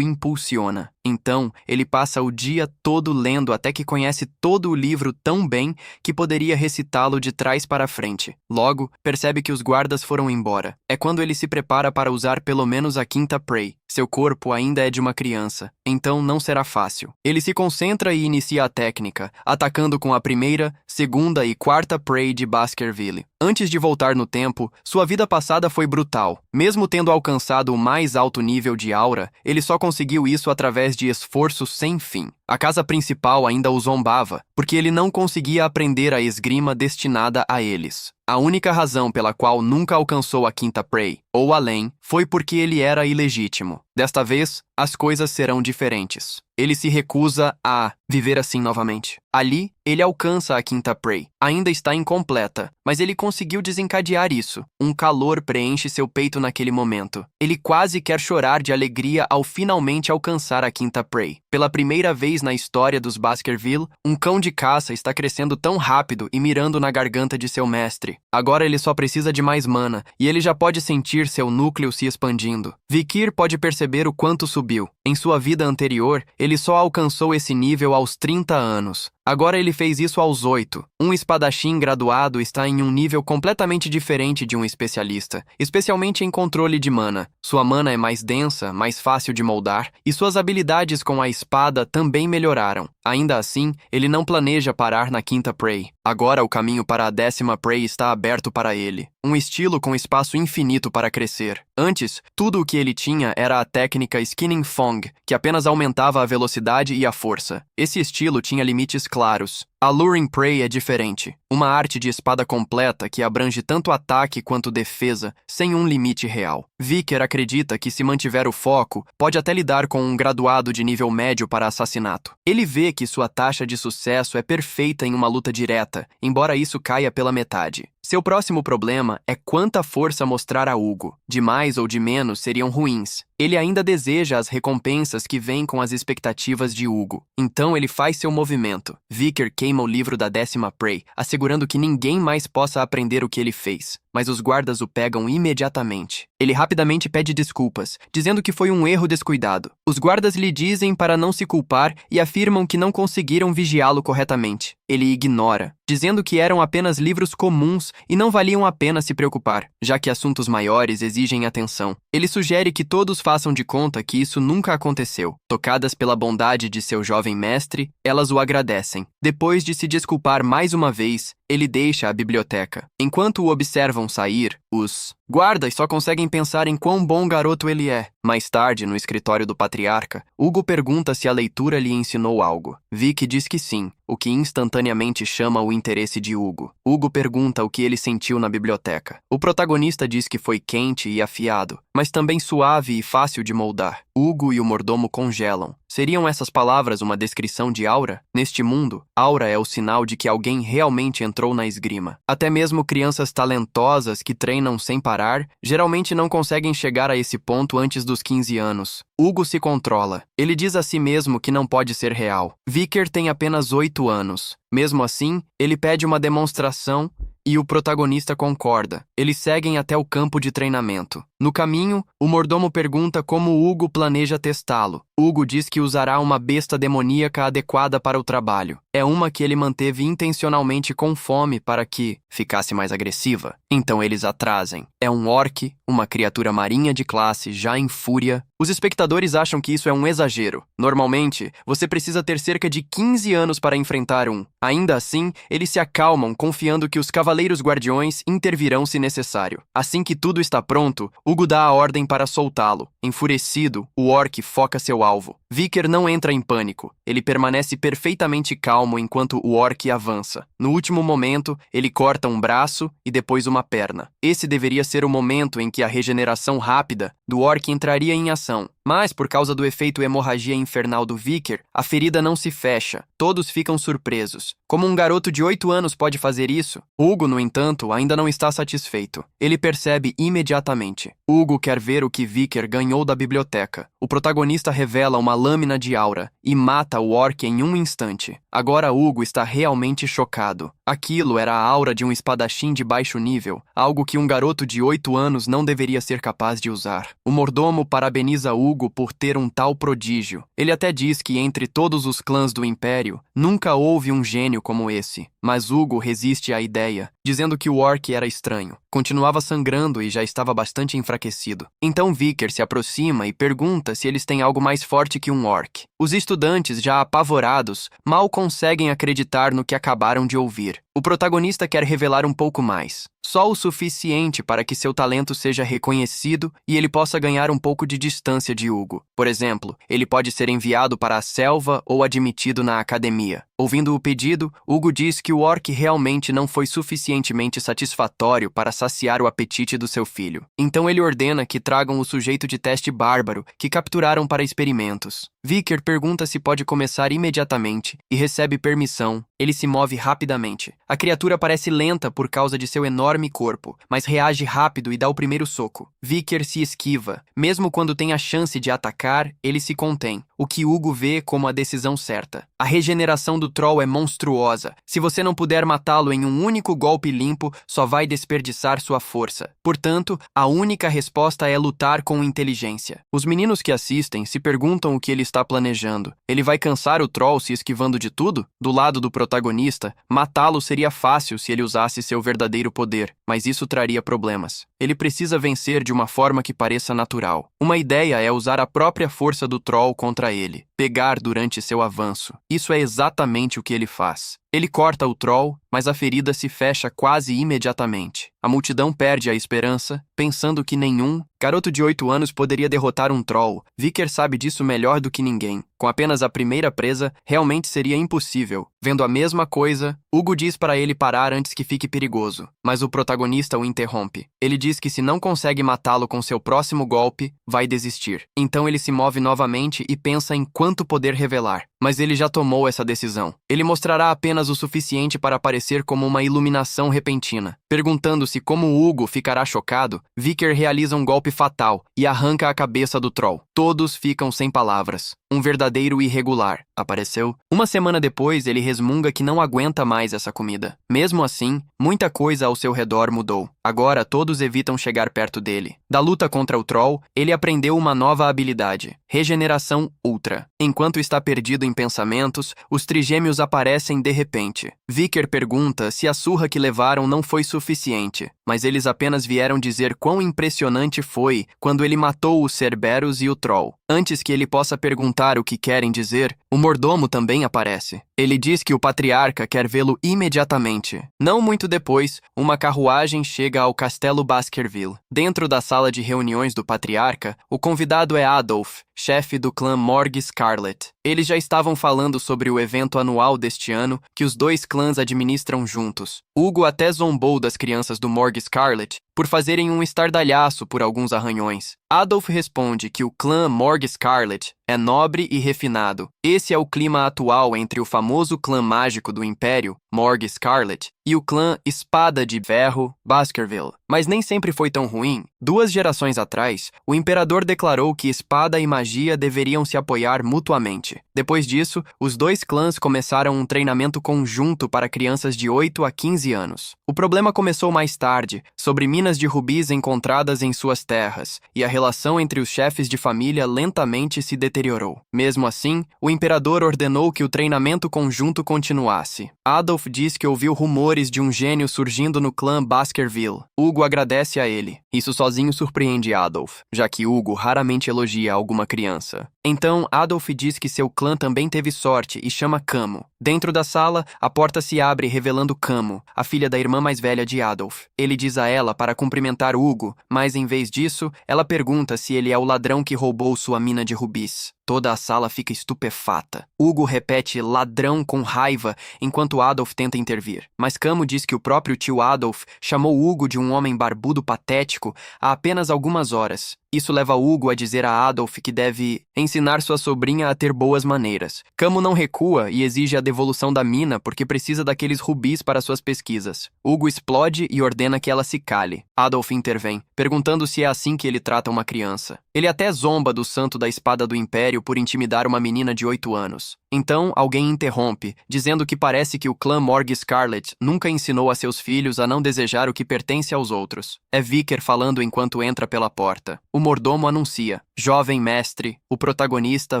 impulsiona. Então, ele passa o dia todo lendo até que conhece todo o livro tão bem que poderia recitá-lo de trás para frente. Logo, percebe que os guardas foram embora. É quando ele se prepara para usar pelo menos a 5ª prey. Seu corpo ainda é de uma criança, então não será fácil. Ele se concentra e inicia a técnica, atacando com a 1ª, 2ª e 4ª prey de Baskerville. Antes de voltar no tempo, sua vida passada foi brutal. Mesmo tendo alcançado o mais alto nível de aura, ele só conseguiu isso através de esforço sem fim. A casa principal ainda o zombava, porque ele não conseguia aprender a esgrima destinada a eles. A única razão pela qual nunca alcançou a 5ª prey, ou além, foi porque ele era ilegítimo. Desta vez, as coisas serão diferentes. Ele se recusa a viver assim novamente. Ali, ele alcança a 5ª prey. Ainda está incompleta, mas ele conseguiu desencadear isso. Um calor preenche seu peito naquele momento. Ele quase quer chorar de alegria ao finalmente alcançar a 5ª prey. Pela primeira vez na história dos Baskerville, um cão de caça está crescendo tão rápido e mirando na garganta de seu mestre. Agora ele só precisa de mais mana, e ele já pode sentir seu núcleo se expandindo. Vikir pode perceber o quanto subiu. Em sua vida anterior, ele só alcançou esse nível aos 30 anos. Agora ele fez isso aos 8. Um espadachim graduado está em um nível completamente diferente de um especialista, especialmente em controle de mana. Sua mana é mais densa, mais fácil de moldar, e suas habilidades com a espada também melhoraram. Ainda assim, ele não planeja parar na 5ª prey. Agora o caminho para a 10ª prey está aberto para ele. Um estilo com espaço infinito para crescer. Antes, tudo o que ele tinha era a técnica Skinning Fong, que apenas aumentava a velocidade e a força. Esse estilo tinha limites claros. A Luring Prey é diferente. Uma arte de espada completa que abrange tanto ataque quanto defesa, sem um limite real. Vikir acredita que, se mantiver o foco, pode até lidar com um graduado de nível médio para assassinato. Ele vê que sua taxa de sucesso é perfeita em uma luta direta, embora isso caia pela metade. Seu próximo problema é quanta força mostrar a Hugo. De mais ou de menos seriam ruins. Ele ainda deseja as recompensas que vêm com as expectativas de Hugo. Então ele faz seu movimento. Vikir queima o livro da 10ª prey, assegurando que ninguém mais possa aprender o que ele fez. Mas os guardas o pegam imediatamente. Ele rapidamente pede desculpas, dizendo que foi um erro descuidado. Os guardas lhe dizem para não se culpar e afirmam que não conseguiram vigiá-lo corretamente. Ele ignora, dizendo que eram apenas livros comuns e não valiam a pena se preocupar, já que assuntos maiores exigem atenção. Ele sugere que todos façam de conta que isso nunca aconteceu. Tocadas pela bondade de seu jovem mestre, elas o agradecem. Depois de se desculpar mais uma vez, ele deixa a biblioteca. Enquanto o observam sair, os guardas só conseguem pensar em quão bom garoto ele é. Mais tarde, no escritório do patriarca, Hugo pergunta se a leitura lhe ensinou algo. Vic diz que sim, o que instantaneamente chama o interesse de Hugo. Hugo pergunta o que ele sentiu na biblioteca. O protagonista diz que foi quente e afiado, mas também suave e fácil de moldar. Hugo e o mordomo congelam. Seriam essas palavras uma descrição de aura? Neste mundo, aura é o sinal de que alguém realmente entrou na esgrima. Até mesmo crianças talentosas que treinam sem parar, geralmente não conseguem chegar a esse ponto antes dos 15 anos. Hugo se controla. Ele diz a si mesmo que não pode ser real. Vikir tem apenas 8 anos. Mesmo assim, ele pede uma demonstração E o protagonista concorda. Eles seguem até o campo de treinamento. No caminho, o mordomo pergunta como Hugo planeja testá-lo. Hugo diz que usará uma besta demoníaca adequada para o trabalho. É uma que ele manteve intencionalmente com fome para que ficasse mais agressiva. Então eles a trazem. É um orc, uma criatura marinha de classe já em fúria. Os espectadores acham que isso é um exagero. Normalmente, você precisa ter cerca de 15 anos para enfrentar um. Ainda assim, eles se acalmam, confiando que os Cavaleiros Guardiões intervirão se necessário. Assim que tudo está pronto, Hugo dá a ordem para soltá-lo. Enfurecido, o orc foca seu alvo. Vicker não entra em pânico. Ele permanece perfeitamente calmo enquanto o orc avança. No último momento, ele corta um braço e depois uma perna. Esse deveria ser o momento em que a regeneração rápida do orc entraria em ação. Mas, por causa do efeito hemorragia infernal do Vicker, a ferida não se fecha. Todos ficam surpresos. Como um garoto de 8 anos pode fazer isso? Hugo, no entanto, ainda não está satisfeito. Ele percebe imediatamente. Hugo quer ver o que Vicker ganhou da biblioteca. O protagonista revela uma lâmina de aura e mata o orc em um instante. Agora Hugo está realmente chocado. Aquilo era a aura de um espadachim de baixo nível, algo que um garoto de 8 anos não deveria ser capaz de usar. O mordomo parabeniza Hugo por ter um tal prodígio. Ele até diz que entre todos os clãs do Império, nunca houve um gênio como esse. Mas Hugo resiste à ideia, dizendo que o orc era estranho. Continuava sangrando e já estava bastante enfraquecido. Então Vicker se aproxima e pergunta se eles têm algo mais forte que um orc. Os estudantes, já apavorados, mal conseguem acreditar no que acabaram de ouvir. O protagonista quer revelar um pouco mais. Só o suficiente para que seu talento seja reconhecido e ele possa ganhar um pouco de distância de Hugo. Por exemplo, ele pode ser enviado para a selva ou admitido na academia. Ouvindo o pedido, Hugo diz que o orc realmente não foi suficientemente satisfatório para saciar o apetite do seu filho. Então ele ordena que tragam o sujeito de teste bárbaro que capturaram para experimentos. Vicker pergunta se pode começar imediatamente e recebe permissão. Ele se move rapidamente. A criatura parece lenta por causa de seu enorme corpo, mas reage rápido e dá o primeiro soco. Vicker se esquiva. Mesmo quando tem a chance de atacar, ele se contém, o que Hugo vê como a decisão certa. A regeneração do troll é monstruosa. Se você não puder matá-lo em um único golpe limpo, só vai desperdiçar sua força. Portanto, a única resposta é lutar com inteligência. Os meninos que assistem se perguntam o que ele está planejando. Ele vai cansar o troll se esquivando de tudo? Do lado do protagonista, matá-lo seria fácil se ele usasse seu verdadeiro poder, mas isso traria problemas. Ele precisa vencer de uma forma que pareça natural. Uma ideia é usar a própria força do troll contra ele, pegar durante seu avanço. Isso é exatamente o que ele faz. Ele corta o troll, mas a ferida se fecha quase imediatamente. A multidão perde a esperança, pensando que nenhum garoto de 8 anos poderia derrotar um troll. Vicker sabe disso melhor do que ninguém. Com apenas a primeira presa, realmente seria impossível. Vendo a mesma coisa, Hugo diz para ele parar antes que fique perigoso, mas o protagonista o interrompe. Ele diz que se não consegue matá-lo com seu próximo golpe, vai desistir. Então ele se move novamente e pensa em quanto poder revelar. Mas ele já tomou essa decisão. Ele mostrará apenas o suficiente para parecer como uma iluminação repentina. Perguntando-se como Hugo ficará chocado, Vicker realiza um golpe fatal e arranca a cabeça do troll. Todos ficam sem palavras. Um verdadeiro irregular apareceu. Uma semana depois, ele resmunga que não aguenta mais essa comida. Mesmo assim, muita coisa ao seu redor mudou. Agora todos evitam chegar perto dele. Da luta contra o troll, ele aprendeu uma nova habilidade: Regeneração Ultra. Enquanto está perdido em pensamentos, os trigêmeos aparecem de repente. Vicker pergunta se a surra que levaram não foi suficiente, mas eles apenas vieram dizer quão impressionante foi quando ele matou o Cerberus e o troll. Antes que ele possa perguntar o que querem dizer, o mordomo também aparece. Ele diz que o patriarca quer vê-lo imediatamente. Não muito depois, uma carruagem chega ao Castelo Baskerville. Dentro da sala de reuniões do patriarca, o convidado é Adolf, chefe do clã Morgue Scarlet. Eles já estavam falando sobre o evento anual deste ano que os dois clãs administram juntos. Hugo até zombou das crianças do Morgue Scarlet por fazerem um estardalhaço por alguns arranhões. Adolf responde que o clã Morgue Scarlet é nobre e refinado. Esse é o clima atual entre o famoso clã mágico do Império, Morgue Scarlet, e o clã Espada de Ferro, Baskerville. Mas nem sempre foi tão ruim. 2 gerações atrás, o imperador declarou que espada e magia deveriam se apoiar mutuamente. noite. Depois disso, os dois clãs começaram um treinamento conjunto para crianças de 8 a 15 anos. O problema começou mais tarde, sobre minas de rubis encontradas em suas terras, e a relação entre os chefes de família lentamente se deteriorou. Mesmo assim, o imperador ordenou que o treinamento conjunto continuasse. Adolf diz que ouviu rumores de um gênio surgindo no clã Baskerville. Hugo agradece a ele. Isso sozinho surpreende Adolf, já que Hugo raramente elogia alguma criança. Então, Adolf diz que seu clã também teve sorte e chama Camo. Dentro da sala, a porta se abre revelando Camo, a filha da irmã mais velha de Adolf. Ele diz a ela para cumprimentar Hugo, mas em vez disso, ela pergunta se ele é o ladrão que roubou sua mina de rubis. Toda a sala fica estupefata. Hugo repete ladrão com raiva enquanto Adolf tenta intervir. Mas Camo diz que o próprio tio Adolf chamou Hugo de um homem barbudo patético há apenas algumas horas. Isso leva Hugo a dizer a Adolf que deve ensinar sua sobrinha a ter boas maneiras. Camo não recua e exige a devolução da mina porque precisa daqueles rubis para suas pesquisas. Hugo explode e ordena que ela se cale. Adolf intervém, perguntando se é assim que ele trata uma criança. Ele até zomba do santo da espada do Império por intimidar uma menina de 8 anos. Então, alguém interrompe, dizendo que parece que o clã Morgue Scarlet nunca ensinou a seus filhos a não desejar o que pertence aos outros. É Vicker falando enquanto entra pela porta. O mordomo anuncia: jovem mestre, o protagonista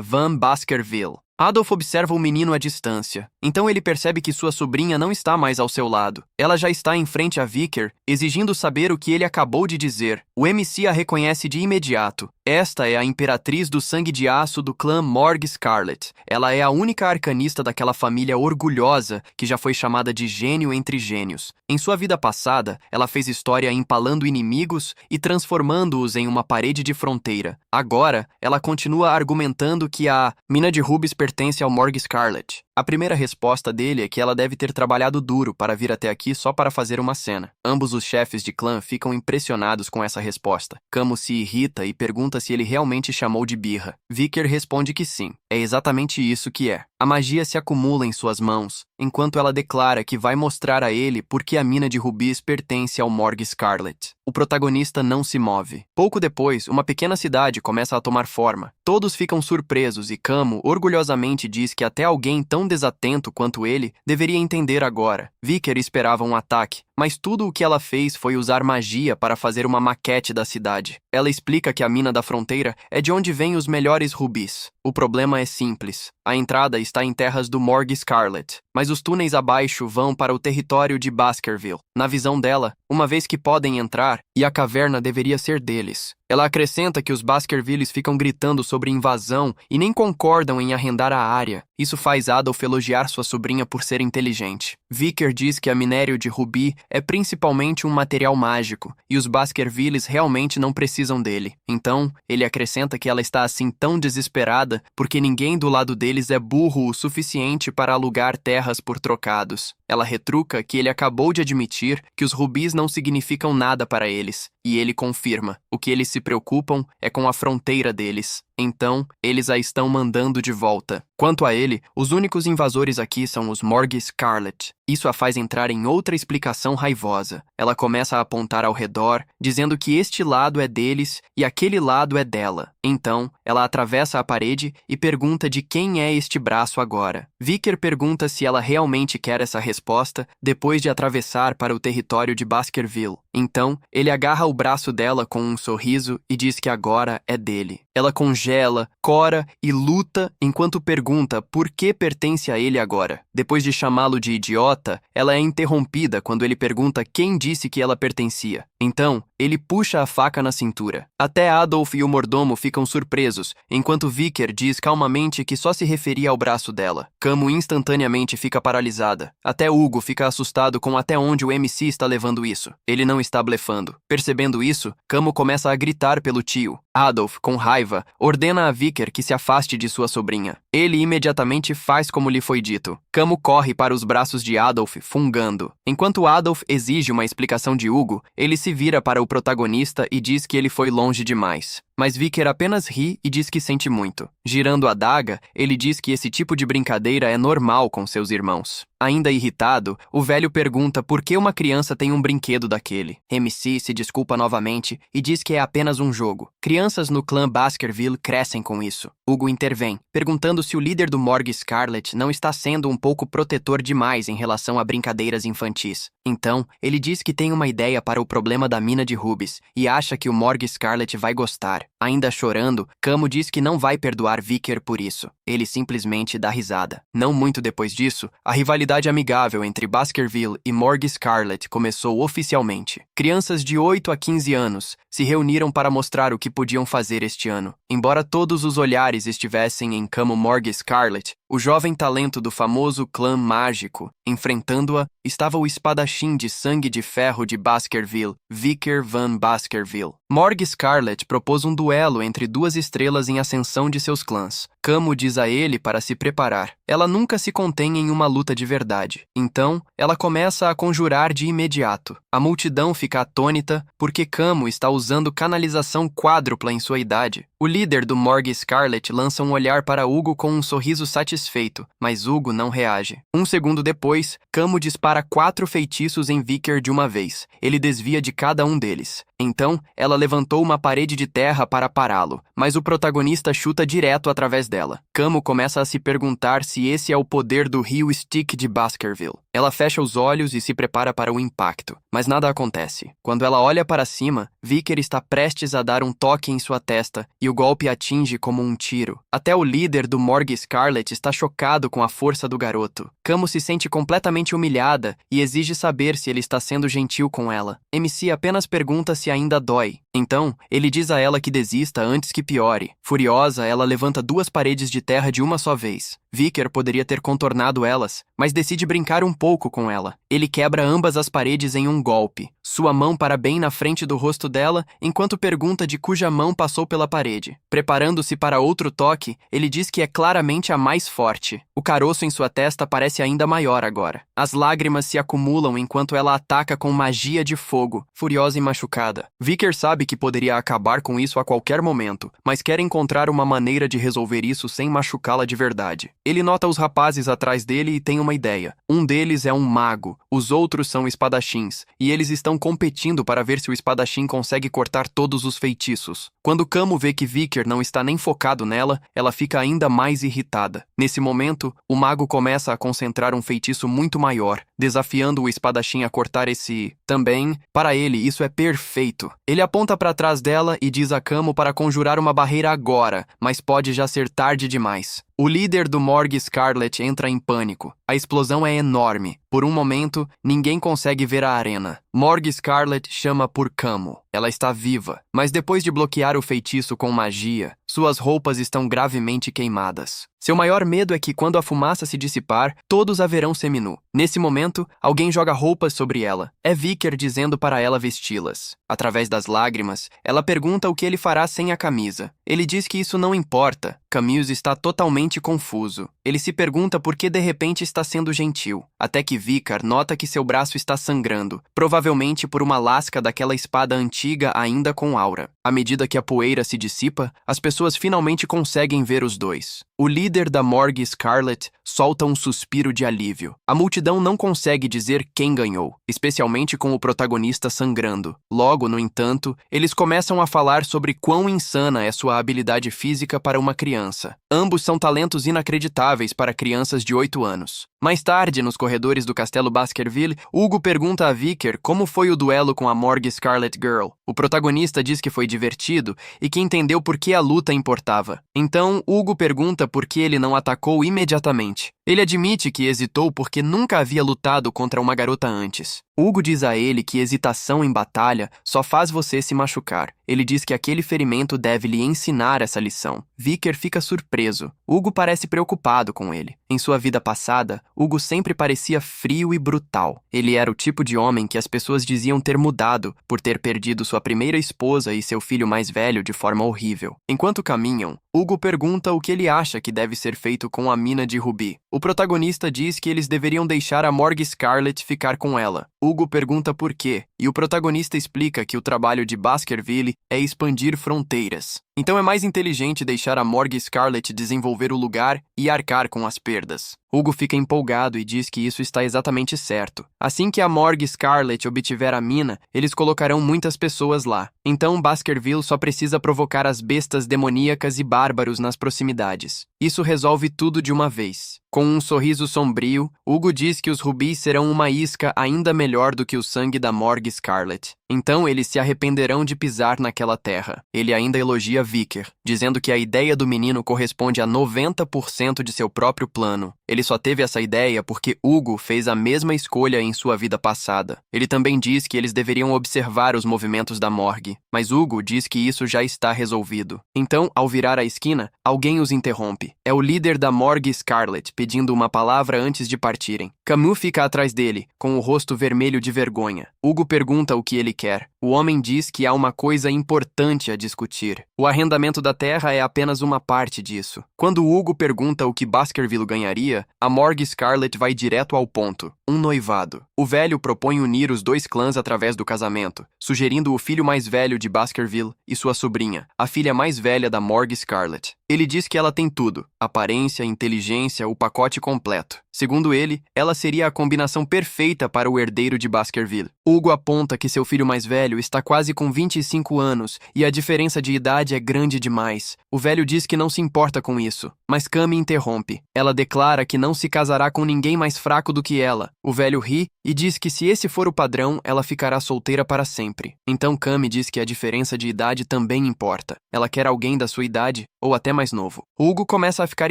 Van Baskerville. Adolf observa o menino à distância. Então ele percebe que sua sobrinha não está mais ao seu lado. Ela já está em frente a Vicker, exigindo saber o que ele acabou de dizer. O MC a reconhece de imediato. Esta é a imperatriz do sangue de aço do clã Morgue Scarlet. Ela é a única arcanista daquela família orgulhosa que já foi chamada de gênio entre gênios. Em sua vida passada, ela fez história empalando inimigos e transformando-os em uma parede de fronteira. Agora, ela continua argumentando que a mina de rubis pertence ao Morgue Scarlet. A primeira resposta dele é que ela deve ter trabalhado duro para vir até aqui só para fazer uma cena. Ambos os chefes de clã ficam impressionados com essa resposta. Camo se irrita e pergunta se ele realmente chamou de birra. Vicker responde que sim. É exatamente isso que é. A magia se acumula em suas mãos, enquanto ela declara que vai mostrar a ele por que a mina de rubis pertence ao Morgue Scarlet. O protagonista não se move. Pouco depois, uma pequena cidade começa a tomar forma. Todos ficam surpresos e Camo orgulhosamente diz que até alguém tão desatento quanto ele deveria entender agora. Vicker esperava um ataque, mas tudo o que ela fez foi usar magia para fazer uma maquete da cidade. Ela explica que a mina da fronteira é de onde vêm os melhores rubis. O problema é simples. A entrada está em terras do Morgue Scarlet, mas os túneis abaixo vão para o território de Baskerville. Na visão dela, uma vez que podem entrar, e a caverna deveria ser deles. Ela acrescenta que os Baskervilles ficam gritando sobre invasão e nem concordam em arrendar a área. Isso faz Adolf elogiar sua sobrinha por ser inteligente. Vicker diz que a minério de rubi é principalmente um material mágico, e os Baskervilles realmente não precisam dele. Então, ele acrescenta que ela está assim tão desesperada porque ninguém do lado deles é burro o suficiente para alugar terras por trocados. Ela retruca que ele acabou de admitir que os rubis não significam nada para eles, e ele confirma. O que eles se preocupam é com a fronteira deles. Então, eles a estão mandando de volta. Quanto a ele, os únicos invasores aqui são os Morgue Scarlet. Isso a faz entrar em outra explicação raivosa. Ela começa a apontar ao redor, dizendo que este lado é deles e aquele lado é dela. Então, ela atravessa a parede e pergunta de quem é este braço agora. Vicker pergunta se ela realmente quer essa resposta depois de atravessar para o território de Baskerville. Então, ele agarra o braço dela com um sorriso e diz que agora é dele. Ela congela, cora e luta enquanto pergunta por que pertence a ele agora. Depois de chamá-lo de idiota, ela é interrompida quando ele pergunta quem disse que ela pertencia. Então, ele puxa a faca na cintura. Até Adolf e o mordomo ficam surpresos, enquanto Vicker diz calmamente que só se referia ao braço dela. Camo instantaneamente fica paralisada. Até Hugo fica assustado com até onde o MC está levando isso. Ele não está blefando. Percebendo isso, Camo começa a gritar pelo tio. Adolf, com raiva, ordena a Vicker que se afaste de sua sobrinha. Ele imediatamente faz como lhe foi dito. Camo corre para os braços de Adolf, fungando. Enquanto Adolf exige uma explicação de Hugo, ele se vira para o protagonista e diz que ele foi longe demais. Mas Vicker apenas ri e diz que sente muito. Girando a adaga, ele diz que esse tipo de brincadeira é normal com seus irmãos. Ainda irritado, o velho pergunta por que uma criança tem um brinquedo daquele. MC se desculpa novamente e diz que é apenas um jogo. Crianças no clã Baskerville crescem com isso. Hugo intervém, perguntando se o líder do Morgue Scarlet não está sendo um pouco protetor demais em relação a brincadeiras infantis. Então, ele diz que tem uma ideia para o problema da mina de rubis e acha que o Morgue Scarlet vai gostar. Ainda chorando, Camo diz que não vai perdoar Vicker por isso. Ele simplesmente dá risada. Não muito depois disso, a rivalidade amigável entre Baskerville e Morgue Scarlet começou oficialmente. Crianças de 8 a 15 anos se reuniram para mostrar o que podiam fazer este ano. Embora todos os olhares estivessem em Camo Morgue Scarlet, o jovem talento do famoso clã mágico, enfrentando-a, estava o espadachim de sangue de ferro de Baskerville, Vicker Van Baskerville. Morgue Scarlet propôs um duelo entre duas estrelas em ascensão de seus clãs. Camo diz a ele para se preparar. Ela nunca se contém em uma luta de verdade. Então, ela começa a conjurar de imediato. A multidão fica atônita porque Camo está usando canalização quádrupla em sua idade. O líder do Morgue Scarlet lança um olhar para Hugo com um sorriso satisfeito, mas Hugo não reage. Um segundo depois, Camo dispara 4 feitiços em Vicker de uma vez. Ele desvia de cada um deles. Então, ela levantou uma parede de terra para pará-lo, mas o protagonista chuta direto através dela. Camo começa a se perguntar se esse é o poder do Rio Stick de Baskerville. Ela fecha os olhos e se prepara para o impacto, mas nada acontece. Quando ela olha para cima, Vicker está prestes a dar um toque em sua testa e o golpe atinge como um tiro. Até o líder do Morgue Scarlet está chocado com a força do garoto. Camo se sente completamente humilhada e exige saber se ele está sendo gentil com ela. MC apenas pergunta se ainda dói. Então, ele diz a ela que desista antes que piore. Furiosa, ela levanta 2 paredes de terra de uma só vez. Vicker poderia ter contornado elas, mas decide brincar um pouco com ela. Ele quebra ambas as paredes em um golpe. Sua mão para bem na frente do rosto dela, enquanto pergunta de cuja mão passou pela parede. Preparando-se para outro toque, ele diz que é claramente a mais forte. O caroço em sua testa parece ainda maior agora. As lágrimas se acumulam enquanto ela ataca com magia de fogo, furiosa e machucada. Vicker sabe que poderia acabar com isso a qualquer momento, mas quer encontrar uma maneira de resolver isso sem machucá-la de verdade. Ele nota os rapazes atrás dele e tem uma ideia. Um deles é um mago, os outros são espadachins, e eles estão competindo para ver se o espadachim consegue cortar todos os feitiços. Quando Camo vê que Vicker não está nem focado nela, ela fica ainda mais irritada. Nesse momento, o mago começa a concentrar um feitiço muito maior, desafiando o espadachim a cortar esse... Também, para ele, isso é perfeito. Ele aponta para trás dela e diz a Camo para conjurar uma barreira agora, mas pode já ser tarde demais. O líder do Morgue Scarlet entra em pânico. A explosão é enorme. Por um momento, ninguém consegue ver a arena. Morgue Scarlet chama por Camo. Ela está viva, mas depois de bloquear o feitiço com magia, suas roupas estão gravemente queimadas. Seu maior medo é que, quando a fumaça se dissipar, todos a verão seminu. Nesse momento, alguém joga roupas sobre ela. É Vicker dizendo para ela vesti-las. Através das lágrimas, ela pergunta o que ele fará sem a camisa. Ele diz que isso não importa. Camille está totalmente confuso. Ele se pergunta por que de repente está sendo gentil, até que Vicker nota que seu braço está sangrando, provavelmente por uma lasca daquela espada antiga ainda com aura. À medida que a poeira se dissipa, as pessoas finalmente conseguem ver os dois. O líder da Morgue Scarlet solta um suspiro de alívio. A multidão não consegue dizer quem ganhou, especialmente com o protagonista sangrando. Logo, no entanto, eles começam a falar sobre quão insana é sua habilidade física para uma criança. Ambos são talentos inacreditáveis para crianças de 8 anos. Mais tarde, nos corredores do Castelo Baskerville, Hugo pergunta a Vicker como foi o duelo com a Morgue Scarlet Girl. O protagonista diz que foi divertido e que entendeu por que a luta importava. Então, Hugo pergunta por que ele não atacou imediatamente. Ele admite que hesitou porque nunca havia lutado contra uma garota antes. Hugo diz a ele que hesitação em batalha só faz você se machucar. Ele diz que aquele ferimento deve lhe ensinar essa lição. Vicker fica surpreso. Hugo parece preocupado com ele. Em sua vida passada, Hugo sempre parecia frio e brutal. Ele era o tipo de homem que as pessoas diziam ter mudado por ter perdido sua primeira esposa e seu filho mais velho de forma horrível. Enquanto caminham, Hugo pergunta o que ele acha que deve ser feito com a mina de Ruby. O protagonista diz que eles deveriam deixar a Morgue Scarlet ficar com ela. Hugo pergunta por quê, e o protagonista explica que o trabalho de Baskerville é expandir fronteiras. Então é mais inteligente deixar a Morgue Scarlet desenvolver o lugar e arcar com as perdas. Hugo fica empolgado e diz que isso está exatamente certo. Assim que a Morgue Scarlet obtiver a mina, eles colocarão muitas pessoas lá. Então Baskerville só precisa provocar as bestas demoníacas e bárbaros nas proximidades. Isso resolve tudo de uma vez. Com um sorriso sombrio, Hugo diz que os rubis serão uma isca ainda melhor do que o sangue da Morgue Scarlet. Então eles se arrependerão de pisar naquela terra. Ele ainda elogia Vicker, dizendo que a ideia do menino corresponde a 90% de seu próprio plano. Ele só teve essa ideia porque Hugo fez a mesma escolha em sua vida passada. Ele também diz que eles deveriam observar os movimentos da morgue, mas Hugo diz que isso já está resolvido. Então, ao virar a esquina, alguém os interrompe. É o líder da Morgue Scarlet, pedindo uma palavra antes de partirem. Camus fica atrás dele, com o rosto vermelho de vergonha. Hugo pergunta o que ele quer. O homem diz que há uma coisa importante a discutir. O arrendamento da terra é apenas uma parte disso. Quando Hugo pergunta o que Baskerville ganharia, a Morgue Scarlet vai direto ao ponto. Um noivado. O velho propõe unir os dois clãs através do casamento, sugerindo o filho mais velho de Baskerville e sua sobrinha, a filha mais velha da Morgue Scarlet. Ele diz que ela tem tudo, aparência, inteligência, o pacote completo. Segundo ele, ela seria a combinação perfeita para o herdeiro de Baskerville. Hugo aponta que seu filho mais velho está quase com 25 anos e a diferença de idade é grande demais. O velho diz que não se importa com isso, mas Cami interrompe. Ela declara que não se casará com ninguém mais fraco do que ela. O velho ri e diz que se esse for o padrão, ela ficará solteira para sempre. Então Cami diz que a diferença de idade também importa. Ela quer alguém da sua idade ou até mais novo. Hugo começa a ficar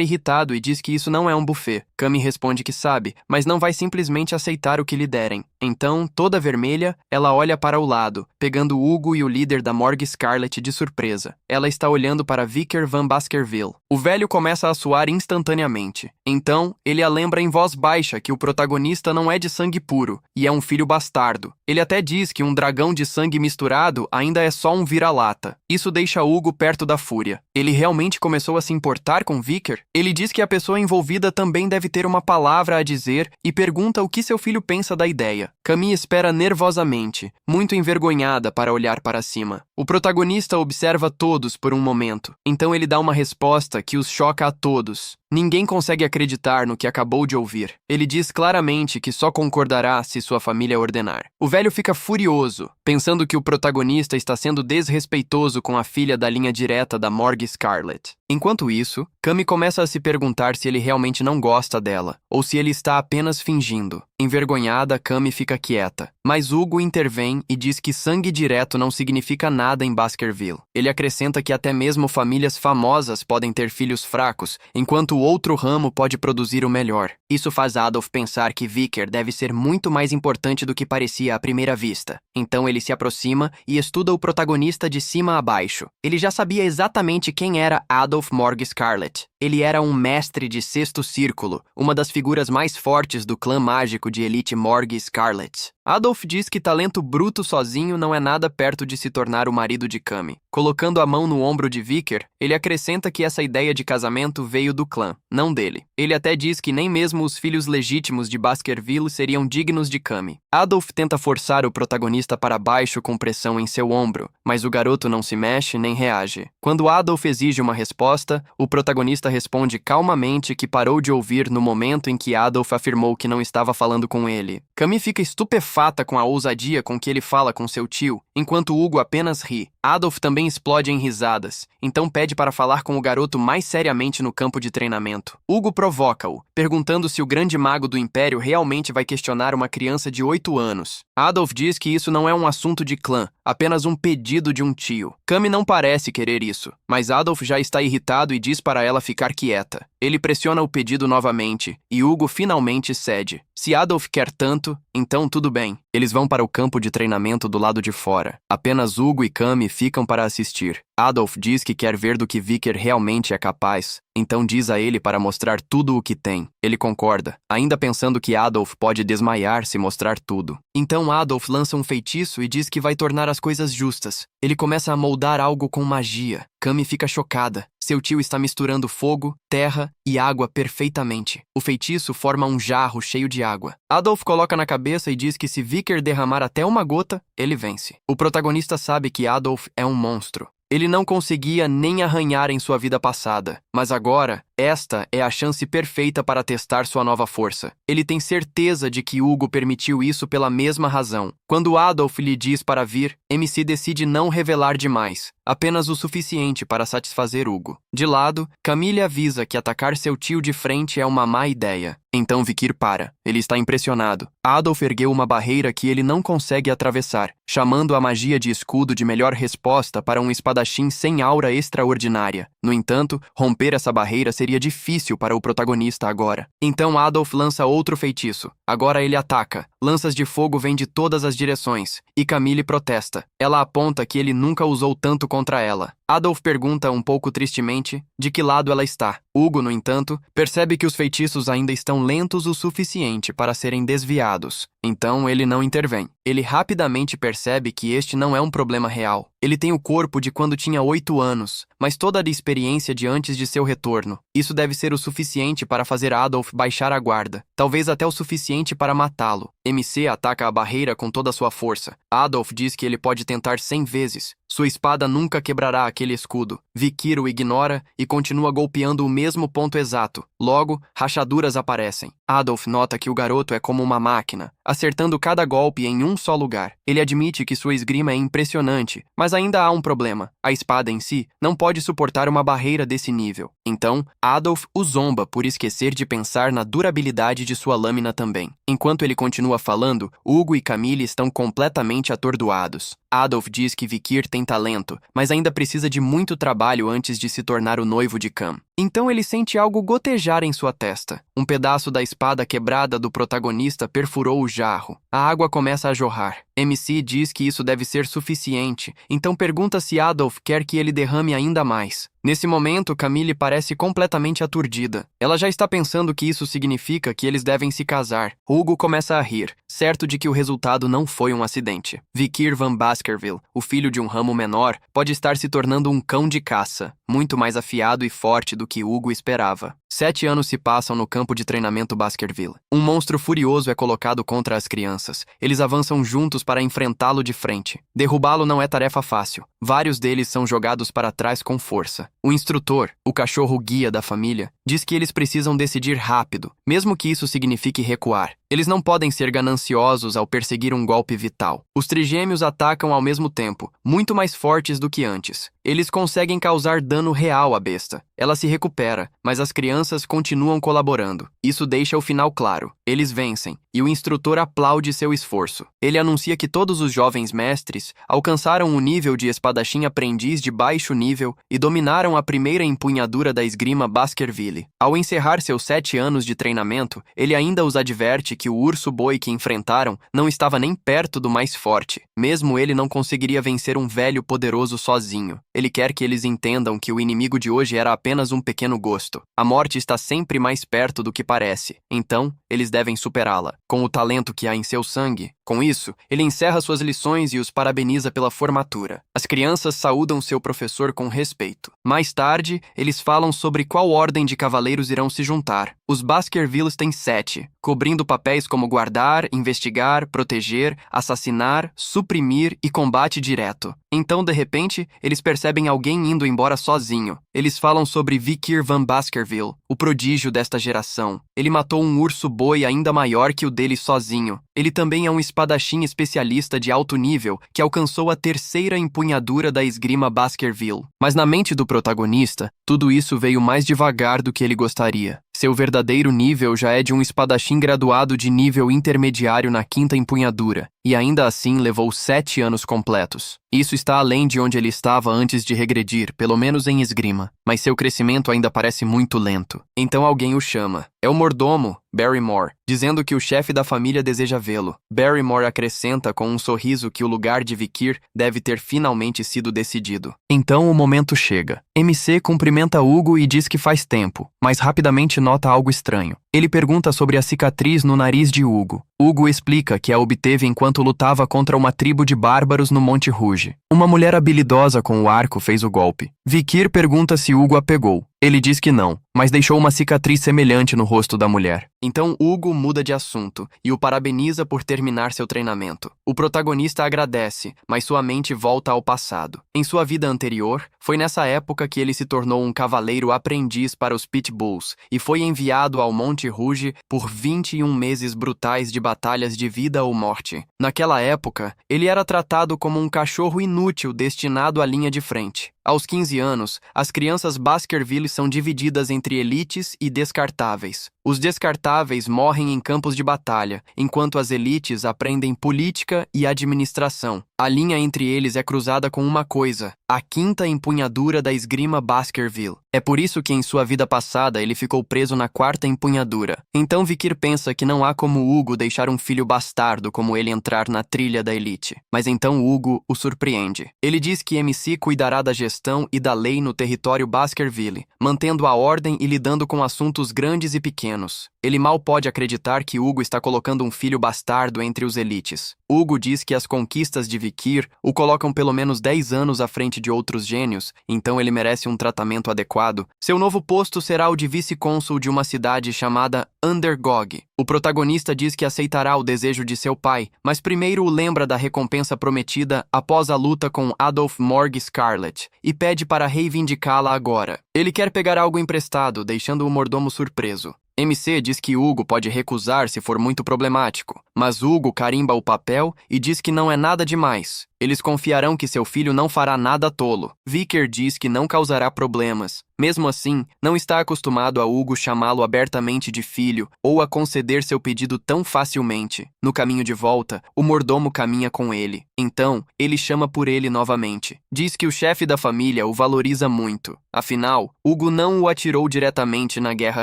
irritado e diz que isso não é um buffet. Cami responde que sabe, mas não vai simplesmente aceitar o que lhe derem. Então, toda vermelha, ela olha para o lado, pegando Hugo e o líder da Morgue Scarlet de surpresa. Ela está olhando para Vicker Van Baskerville. O velho começa a suar instantaneamente. Então, ele a lembra em voz baixa que o protagonista não é de sangue puro, e é um filho bastardo. Ele até diz que um dragão de sangue misturado ainda é só um vira-lata. Isso deixa Hugo perto da fúria. Ele realmente começou a se importar com Vicker? Ele diz que a pessoa envolvida também deve ter uma palavra a dizer e pergunta o que seu filho pensa da ideia. Camille espera nervosamente, muito envergonhada para olhar para cima. O protagonista observa todos por um momento. Então ele dá uma resposta que os choca a todos. Ninguém consegue acreditar no que acabou de ouvir. Ele diz claramente que só concordará se sua família ordenar. O velho fica furioso, pensando que o protagonista está sendo desrespeitoso com a filha da linha direta da Morgue Scarlet. Enquanto isso, Cami começa a se perguntar se ele realmente não gosta dela, ou se ele está apenas fingindo. Envergonhada, Cami fica quieta. Mas Hugo intervém e diz que sangue direto não significa nada em Baskerville. Ele acrescenta que até mesmo famílias famosas podem ter filhos fracos, enquanto o outro ramo pode produzir o melhor. Isso faz Adolf pensar que Vicker deve ser muito mais importante do que parecia à primeira vista. Então ele se aproxima e estuda o protagonista de cima a baixo. Ele já sabia exatamente quem era Adolf Morgue Scarlet. Ele era um mestre de sexto círculo, uma das figuras mais fortes do clã mágico de elite Morgue Scarlet. Adolf diz que talento bruto sozinho não é nada perto de se tornar o marido de Cami. Colocando a mão no ombro de Vicker, ele acrescenta que essa ideia de casamento veio do clã, não dele. Ele até diz que nem mesmo os filhos legítimos de Baskerville seriam dignos de Cami. Adolf tenta forçar o protagonista para baixo com pressão em seu ombro, mas o garoto não se mexe nem reage. Quando Adolf exige uma resposta, o protagonista responde calmamente que parou de ouvir no momento em que Adolf afirmou que não estava falando com ele. Cami fica estupefata com a ousadia com que ele fala com seu tio, enquanto Hugo apenas ri. Adolf também explode em risadas, então pede para falar com o garoto mais seriamente no campo de treinamento. Hugo provoca-o, perguntando se o grande mago do Império realmente vai questionar uma criança de 8 anos. Adolf diz que isso não é um assunto de clã, apenas um pedido de um tio. Cami não parece querer isso, mas Adolf já está irritado e diz para ela ficar quieta. Ele pressiona o pedido novamente, e Hugo finalmente cede. Se Adolf quer tanto, então tudo bem. Eles vão para o campo de treinamento do lado de fora. Apenas Hugo e Cami ficam para assistir. Adolf diz que quer ver do que Vicker realmente é capaz, então diz a ele para mostrar tudo o que tem. Ele concorda, ainda pensando que Adolf pode desmaiar se mostrar tudo. Então Adolf lança um feitiço e diz que vai tornar as coisas justas. Ele começa a moldar algo com magia. Cami fica chocada. Seu tio está misturando fogo, terra e água perfeitamente. O feitiço forma um jarro cheio de água. Adolf coloca na cabeça e diz que se Vicker derramar até uma gota, ele vence. O protagonista sabe que Adolf é um monstro. Ele não conseguia nem arranhar em sua vida passada, mas agora, esta é a chance perfeita para testar sua nova força. Ele tem certeza de que Hugo permitiu isso pela mesma razão. Quando Adolf lhe diz para vir, MC decide não revelar demais, apenas o suficiente para satisfazer Hugo. De lado, Camille avisa que atacar seu tio de frente é uma má ideia. Então Vikir para. Ele está impressionado. Adolf ergueu uma barreira que ele não consegue atravessar, chamando a magia de escudo de melhor resposta para um espadachim sem aura extraordinária. No entanto, romper essa barreira seria difícil para o protagonista agora. Então Adolf lança outro feitiço. Agora ele ataca. Lanças de fogo vêm de todas as direções, e Camille protesta. Ela aponta que ele nunca usou tanto contra ela. Adolf pergunta um pouco tristemente de que lado ela está. Hugo, no entanto, percebe que os feitiços ainda estão lentos o suficiente para serem desviados. Então ele não intervém. Ele rapidamente percebe que este não é um problema real. Ele tem o corpo de quando tinha 8 anos, mas toda a experiência de antes de seu retorno. Isso deve ser o suficiente para fazer Adolf baixar a guarda, talvez até o suficiente para matá-lo. MC ataca a barreira com toda a sua força. Adolf diz que ele pode tentar 100 vezes. Sua espada nunca quebrará aquele escudo. Vikir o ignora e continua golpeando o mesmo ponto exato. Logo, rachaduras aparecem. Adolf nota que o garoto é como uma máquina, acertando cada golpe em um só lugar. Ele admite que sua esgrima é impressionante, mas ainda há um problema. A espada em si não pode suportar uma barreira desse nível. Então, Adolf o zomba por esquecer de pensar na durabilidade de sua lâmina também. Enquanto ele continua falando, Hugo e Camille estão completamente atordoados. Adolf diz que Vikir tem talento, mas ainda precisa de muito trabalho antes de se tornar o noivo de Cam. Então ele sente algo gotejar em sua testa. Um pedaço da espada quebrada do protagonista perfurou o jarro. A água começa a jorrar. MC diz que isso deve ser suficiente, então pergunta se Adolf quer que ele derrame ainda mais. Nesse momento, Camille parece completamente aturdida. Ela já está pensando que isso significa que eles devem se casar. Hugo começa a rir, certo de que o resultado não foi um acidente. Vikir van Baskerville, o filho de um ramo menor, pode estar se tornando um cão de caça, muito mais afiado e forte do que Hugo esperava. 7 anos se passam no campo de treinamento Baskerville. Um monstro furioso é colocado contra as crianças. Eles avançam juntos para enfrentá-lo de frente. Derrubá-lo não é tarefa fácil. Vários deles são jogados para trás com força. O instrutor, o cachorro guia da família, diz que eles precisam decidir rápido, mesmo que isso signifique recuar. Eles não podem ser gananciosos ao perseguir um golpe vital. Os trigêmeos atacam ao mesmo tempo, muito mais fortes do que antes. Eles conseguem causar dano real à besta. Ela se recupera, mas as crianças continuam colaborando. Isso deixa o final claro. Eles vencem, e o instrutor aplaude seu esforço. Ele anuncia que todos os jovens mestres alcançaram o nível de espadachim aprendiz de baixo nível e dominaram a primeira empunhadura da esgrima Baskerville. Ao encerrar seus 7 anos de treinamento, ele ainda os adverte que o urso-boi que enfrentaram não estava nem perto do mais forte. Mesmo ele não conseguiria vencer um velho poderoso sozinho. Ele quer que eles entendam que o inimigo de hoje era apenas um pequeno gosto. A morte está sempre mais perto do que parece. Então, eles devem superá-la. Com o talento que há em seu sangue. Com isso, ele encerra suas lições e os parabeniza pela formatura. As crianças saúdam seu professor com respeito. Mais tarde, eles falam sobre qual ordem de cavaleiros irão se juntar. Os Baskervilles têm 7, cobrindo papéis como guardar, investigar, proteger, assassinar, suprimir e combate direto. Então, de repente, eles percebem alguém indo embora sozinho. Eles falam sobre Vikir van Baskerville, o prodígio desta geração. Ele matou um urso-boi ainda maior que o dele sozinho. Ele também é um espadachim especialista de alto nível que alcançou a 3ª empunhadura da esgrima Baskerville. Mas na mente do protagonista, tudo isso veio mais devagar do que ele gostaria. Seu verdadeiro nível já é de um espadachim graduado de nível intermediário na 5ª empunhadura, e ainda assim levou 7 anos completos. Isso está além de onde ele estava antes de regredir, pelo menos em esgrima, mas seu crescimento ainda parece muito lento. Então alguém o chama. É o mordomo, Barrymore, dizendo que o chefe da família deseja vê-lo. Barrymore acrescenta com um sorriso que o lugar de Vikir deve ter finalmente sido decidido. Então o momento chega. MC cumprimenta Hugo e diz que faz tempo, mas rapidamente nota algo estranho. Ele pergunta sobre a cicatriz no nariz de Hugo. Hugo explica que a obteve enquanto lutava contra uma tribo de bárbaros no Monte Rouge. Uma mulher habilidosa com o arco fez o golpe. Vikir pergunta se Hugo a pegou. Ele diz que não, mas deixou uma cicatriz semelhante no rosto da mulher. Então Hugo muda de assunto e o parabeniza por terminar seu treinamento. O protagonista agradece, mas sua mente volta ao passado. Em sua vida anterior, foi nessa época que ele se tornou um cavaleiro aprendiz para os Pitbulls e foi enviado ao Monte Rouge por 21 meses brutais de batalhas de vida ou morte. Naquela época, ele era tratado como um cachorro inútil destinado à linha de frente. Aos 15 anos, as crianças Baskerville são divididas entre elites e descartáveis. Os descartáveis morrem em campos de batalha, enquanto as elites aprendem política e administração. A linha entre eles é cruzada com uma coisa: a quinta empunhadura da esgrima Baskerville. É por isso que em sua vida passada ele ficou preso na quarta empunhadura. Então Vikir pensa que não há como Hugo deixar um filho bastardo como ele entrar na trilha da elite. Mas então Hugo o surpreende. Ele diz que MC cuidará da gestão e da lei no território Baskerville, mantendo a ordem e lidando com assuntos grandes e pequenos. Ele mal pode acreditar que Hugo está colocando um filho bastardo entre os elites. Hugo diz que as conquistas de Vikir o colocam pelo menos 10 anos à frente de outros gênios, então ele merece um tratamento adequado. Seu novo posto será o de vice-cônsul de uma cidade chamada Underdog. O protagonista diz que aceitará o desejo de seu pai, mas primeiro o lembra da recompensa prometida após a luta com Adolf Morg Scarlet e pede para reivindicá-la agora. Ele quer pegar algo emprestado, deixando o mordomo surpreso. MC diz que Hugo pode recusar se for muito problemático, mas Hugo carimba o papel e diz que não é nada demais. Eles confiarão que seu filho não fará nada tolo. Vikir diz que não causará problemas. Mesmo assim, não está acostumado a Hugo chamá-lo abertamente de filho ou a conceder seu pedido tão facilmente. No caminho de volta, o mordomo caminha com ele. Então, ele chama por ele novamente. Diz que o chefe da família o valoriza muito. Afinal, Hugo não o atirou diretamente na guerra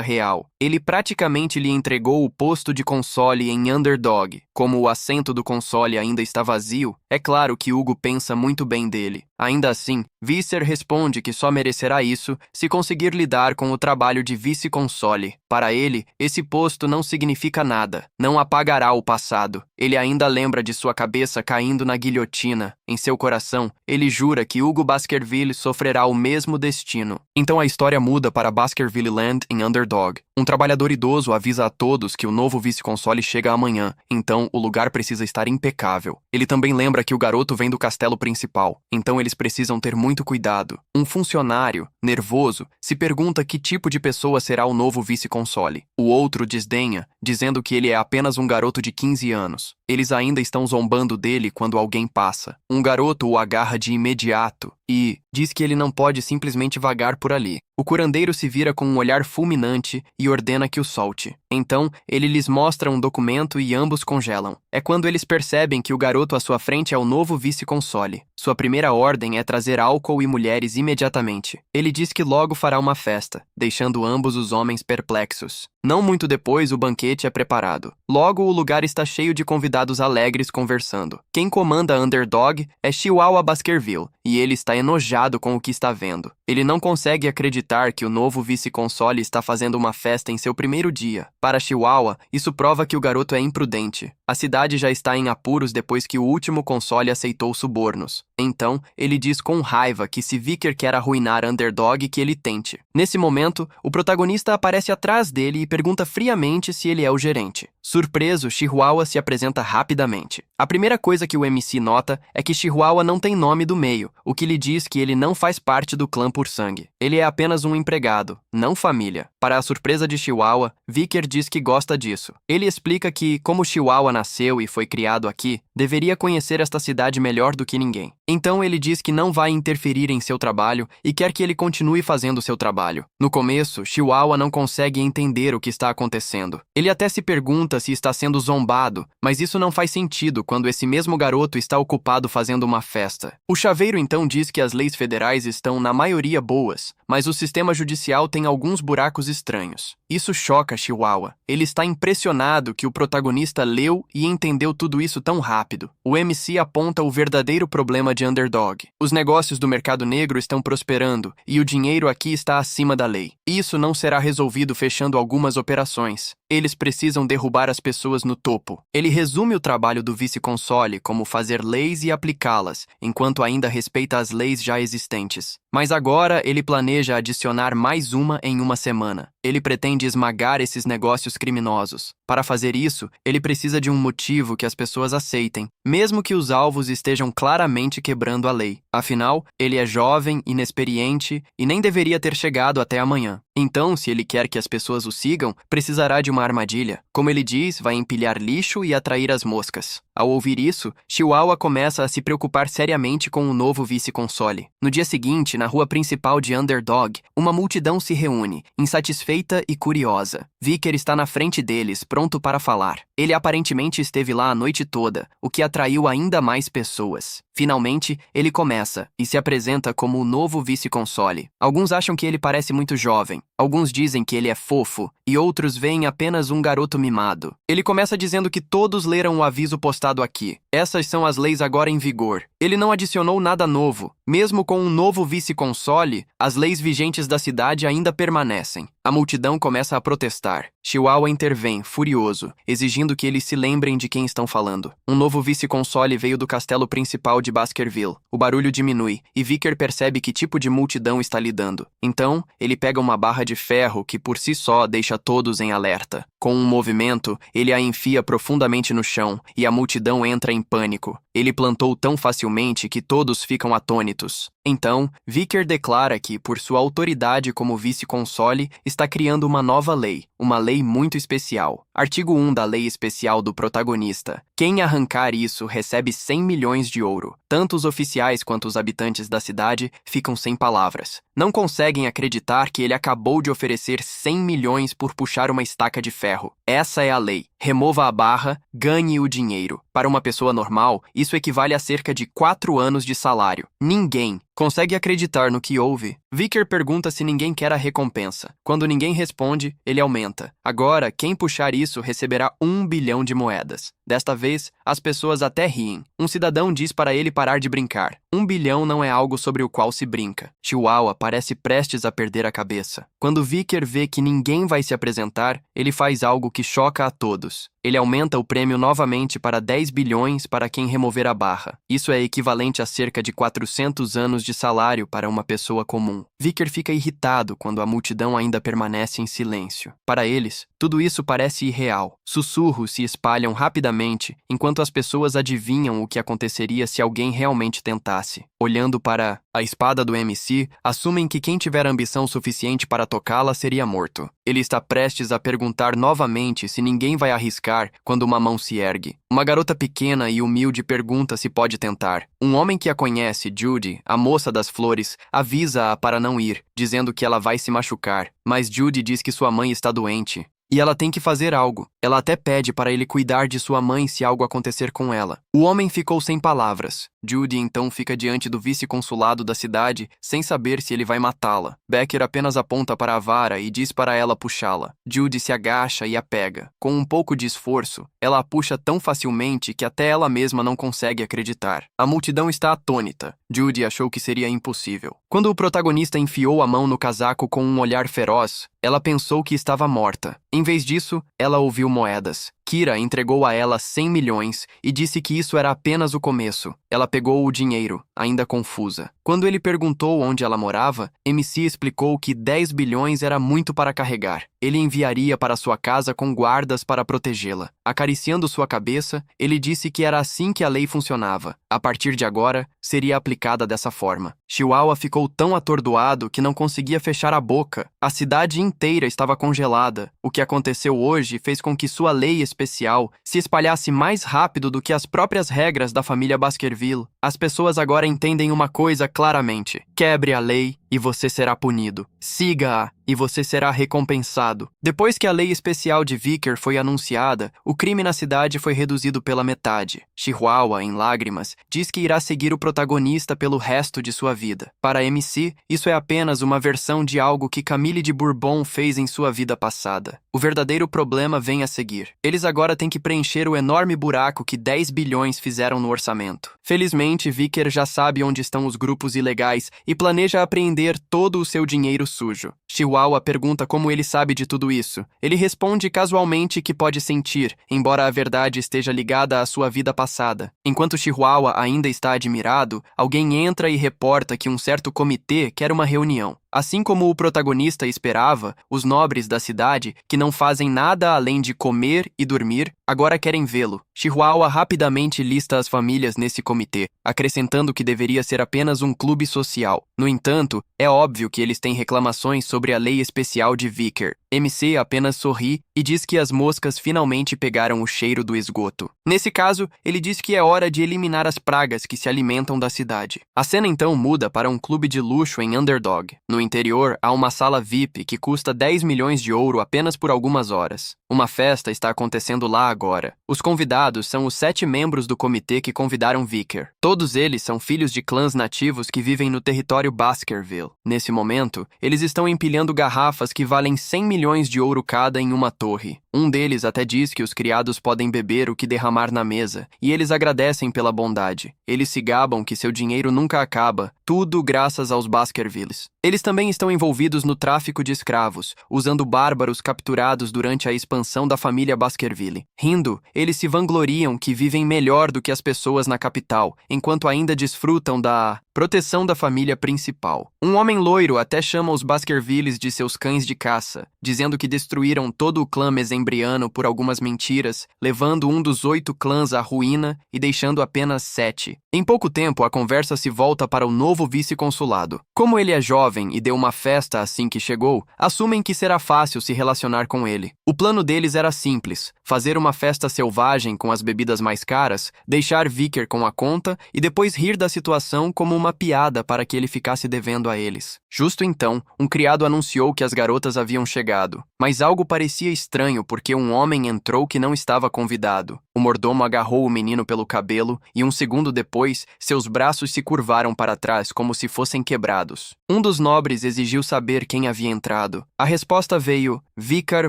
real. Ele praticamente lhe entregou o posto de console em Underdog. Como o assento do console ainda está vazio, é claro que Hugo pensa muito bem dele. Ainda assim, Visser responde que só merecerá isso se conseguir lidar com o trabalho de vice-console. Para ele, esse posto não significa nada, não apagará o passado. Ele ainda lembra de sua cabeça caindo na guilhotina. Em seu coração, ele jura que Hugo Baskerville sofrerá o mesmo destino. Então a história muda para Baskerville Land em Underdog. Um trabalhador idoso avisa a todos que o novo vice-console chega amanhã, então o lugar precisa estar impecável. Ele também lembra que o garoto vem do castelo principal, então eles precisam ter muito cuidado. Um funcionário, nervoso, se pergunta que tipo de pessoa será o novo vice-console. O outro desdenha, dizendo que ele é apenas um garoto de 15 anos. Eles ainda estão zombando dele quando alguém passa. Um garoto o agarra de imediato e diz que ele não pode simplesmente vagar por ali. O curandeiro se vira com um olhar fulminante e ordena que o solte. Então, ele lhes mostra um documento e ambos congelam. É quando eles percebem que o garoto à sua frente é o novo vice-console. Sua primeira ordem é trazer álcool e mulheres imediatamente. Ele diz que logo fará uma festa, deixando ambos os homens perplexos. Não muito depois, o banquete é preparado. Logo, o lugar está cheio de convidados alegres conversando. Quem comanda a Underdog é Chihuahua Baskerville, e ele está enojado com o que está vendo. Ele não consegue acreditar que o novo vice-console está fazendo uma festa em seu primeiro dia. Para Chihuahua, isso prova que o garoto é imprudente. A cidade já está em apuros depois que o último console aceitou subornos. Então, ele diz com raiva que se Vikir quer arruinar Underdog, que ele tente. Nesse momento, o protagonista aparece atrás dele e pergunta friamente se ele é o gerente. Surpreso, Chihuahua se apresenta rapidamente. A primeira coisa que o MC nota é que Chihuahua não tem nome do meio, o que lhe diz que ele não faz parte do clã por sangue. Ele é apenas um empregado, não família. Para a surpresa de Chihuahua, Vikir diz que gosta disso. Ele explica que, como Chihuahua nasceu e foi criado aqui, deveria conhecer esta cidade melhor do que ninguém. Então ele diz que não vai interferir em seu trabalho e quer que ele continue fazendo seu trabalho. No começo, Chihuahua não consegue entender o que está acontecendo. Ele até se pergunta se está sendo zombado, mas isso não faz sentido quando esse mesmo garoto está ocupado fazendo uma festa. O chaveiro então diz que as leis federais estão, na maioria, boas, mas o sistema judicial tem alguns buracos estranhos. Isso choca Chihuahua. Ele está impressionado que o protagonista leu e entendeu tudo isso tão rápido. O MC aponta o verdadeiro problema de Underdog. Os negócios do mercado negro estão prosperando e o dinheiro aqui está acima da lei. Isso não será resolvido fechando algumas operações. Eles precisam derrubar as pessoas no topo. Ele resume o trabalho do vice-console como fazer leis e aplicá-las, enquanto ainda respeita as leis já existentes. Mas agora ele planeja adicionar mais uma em uma semana. Ele pretende esmagar esses negócios criminosos. Para fazer isso, ele precisa de um motivo que as pessoas aceitem, mesmo que os alvos estejam claramente quebrando a lei. Afinal, ele é jovem, inexperiente e nem deveria ter chegado até amanhã. Então, se ele quer que as pessoas o sigam, precisará de uma armadilha. Como ele diz, vai empilhar lixo e atrair as moscas. Ao ouvir isso, Chihuahua começa a se preocupar seriamente com o novo vice-console. No dia seguinte, na rua principal de Underdog, uma multidão se reúne, insatisfeita e curiosa. Vicker está na frente deles, pronto para falar. Ele aparentemente esteve lá a noite toda, o que atraiu ainda mais pessoas. Finalmente, ele começa e se apresenta como o novo vice-console. Alguns acham que ele parece muito jovem, alguns dizem que ele é fofo e outros veem apenas um garoto mimado. Ele começa dizendo que todos leram o aviso postado aqui. Essas são as leis agora em vigor. Ele não adicionou nada novo. Mesmo com um novo vice-console, as leis vigentes da cidade ainda permanecem. A multidão começa a protestar. Chihuahua intervém, furioso, exigindo que eles se lembrem de quem estão falando. Um novo vice-console veio do castelo principal de Baskerville. O barulho diminui, e Vicker percebe que tipo de multidão está lidando. Então, ele pega uma barra de ferro que por si só deixa todos em alerta. Com um movimento, ele a enfia profundamente no chão, e a multidão entra em pânico. Ele plantou tão facilmente que todos ficam atônitos. Então, Vicker declara que, por sua autoridade como vice-console, está criando uma nova lei, uma lei muito especial. Artigo 1 da Lei Especial do Protagonista. Quem arrancar isso recebe 100 milhões de ouro. Tanto os oficiais quanto os habitantes da cidade ficam sem palavras. Não conseguem acreditar que ele acabou de oferecer 100 milhões por puxar uma estaca de ferro. Essa é a lei. Remova a barra, ganhe o dinheiro. Para uma pessoa normal, isso equivale a cerca de 4 anos de salário. Ninguém consegue acreditar no que houve. Vicker pergunta se ninguém quer a recompensa. Quando ninguém responde, ele aumenta. Agora, quem puxar isso receberá 1 bilhão de moedas. Desta vez, as pessoas até riem. Um cidadão diz para ele parar de brincar. 1 bilhão não é algo sobre o qual se brinca. Chihuahua parece prestes a perder a cabeça. Quando Vicker vê que ninguém vai se apresentar, ele faz algo que choca a todos. Ele aumenta o prêmio novamente para 10 bilhões para quem remover a barra. Isso é equivalente a cerca de 400 anos de salário para uma pessoa comum. Vicker fica irritado quando a multidão ainda permanece em silêncio. Para eles, tudo isso parece irreal. Sussurros se espalham rapidamente enquanto as pessoas adivinham o que aconteceria se alguém realmente tentasse. Olhando para a espada do MC, assumem que quem tiver ambição suficiente para tocá-la seria morto. Ele está prestes a perguntar novamente se ninguém vai arriscar quando uma mão se ergue. Uma garota pequena e humilde pergunta se pode tentar. Um homem que a conhece, Judy, a moça das flores, avisa-a para não ir, dizendo que ela vai se machucar. Mas Judy diz que sua mãe está doente. E ela tem que fazer algo. Ela até pede para ele cuidar de sua mãe se algo acontecer com ela. O homem ficou sem palavras. Judy então fica diante do vice-consulado da cidade, sem saber se ele vai matá-la. Becker apenas aponta para a vara e diz para ela puxá-la. Judy se agacha e a pega. Com um pouco de esforço, ela a puxa tão facilmente que até ela mesma não consegue acreditar. A multidão está atônita. Judy achou que seria impossível. Quando o protagonista enfiou a mão no casaco com um olhar feroz, ela pensou que estava morta. Em vez disso, ela ouviu moedas. Kira entregou a ela 100 milhões e disse que isso era apenas o começo. Ela pegou o dinheiro, ainda confusa. Quando ele perguntou onde ela morava, MC explicou que 10 bilhões era muito para carregar. Ele enviaria para sua casa com guardas para protegê-la. Acariciando sua cabeça, ele disse que era assim que a lei funcionava. A partir de agora, seria aplicada dessa forma. Chihuahua ficou tão atordoado que não conseguia fechar a boca. A cidade inteira estava congelada. O que aconteceu hoje fez com que sua lei especial se espalhasse mais rápido do que as próprias regras da família Baskerville. As pessoas agora entendem uma coisa claramente. Quebre a lei e você será punido. Siga-a e você será recompensado. Depois que a lei especial de Vicker foi anunciada, o crime na cidade foi reduzido pela metade. Chihuahua, em lágrimas, diz que irá seguir o protagonista pelo resto de sua vida. Para MC, isso é apenas uma versão de algo que Camille de Bourbon fez em sua vida passada. O verdadeiro problema vem a seguir. Eles agora têm que preencher o enorme buraco que 10 bilhões fizeram no orçamento. Felizmente, Vicker já sabe onde estão os grupos ilegais e planeja apreender todo o seu dinheiro sujo. Chihuahua pergunta como ele sabe de tudo isso. Ele responde casualmente que pode sentir, embora a verdade esteja ligada à sua vida passada. Enquanto Chihuahua ainda está admirado, alguém entra e reporta que um certo comitê quer uma reunião. Assim como o protagonista esperava, os nobres da cidade, que não fazem nada além de comer e dormir, agora querem vê-lo. Chihuahua rapidamente lista as famílias nesse comitê, acrescentando que deveria ser apenas um clube social. No entanto, é óbvio que eles têm reclamações sobre a lei especial de Vicker. MC apenas sorri e diz que as moscas finalmente pegaram o cheiro do esgoto. Nesse caso, ele diz que é hora de eliminar as pragas que se alimentam da cidade. A cena então muda para um clube de luxo em Underdog. No interior, há uma sala VIP que custa 10 milhões de ouro apenas por algumas horas. Uma festa está acontecendo lá agora. Os convidados são os 7 membros do comitê que convidaram Vicker. Todos eles são filhos de clãs nativos que vivem no território Baskerville. Nesse momento, eles estão empilhando garrafas que valem 100 milhões de ouro cada em uma torre. Um deles até diz que os criados podem beber o que derramar na mesa, e eles agradecem pela bondade. Eles se gabam que seu dinheiro nunca acaba, tudo graças aos Baskervilles. Eles também estão envolvidos no tráfico de escravos, usando bárbaros capturados durante a expansão da família Baskerville. Rindo, eles se vangloriam que vivem melhor do que as pessoas na capital, enquanto ainda desfrutam da proteção da família principal. Um homem loiro até chama os Baskervilles de seus cães de caça, dizendo que destruíram todo o clã mesembriano por algumas mentiras, levando um dos 8 clãs à ruína e deixando apenas 7. Em pouco tempo, a conversa se volta para o novo vice-consulado. Como ele é jovem e deu uma festa assim que chegou, assumem que será fácil se relacionar com ele. O plano deles era simples: fazer uma festa selvagem com as bebidas mais caras, deixar Vicker com a conta e depois rir da situação como uma piada para que ele ficasse devendo a eles. Justo então, um criado anunciou que as garotas haviam chegado. Mas algo parecia estranho porque um homem entrou que não estava convidado. O mordomo agarrou o menino pelo cabelo e um segundo depois, seus braços se curvaram para trás como se fossem quebrados. Um dos nobres exigiu saber quem havia entrado. A resposta veio: Vicar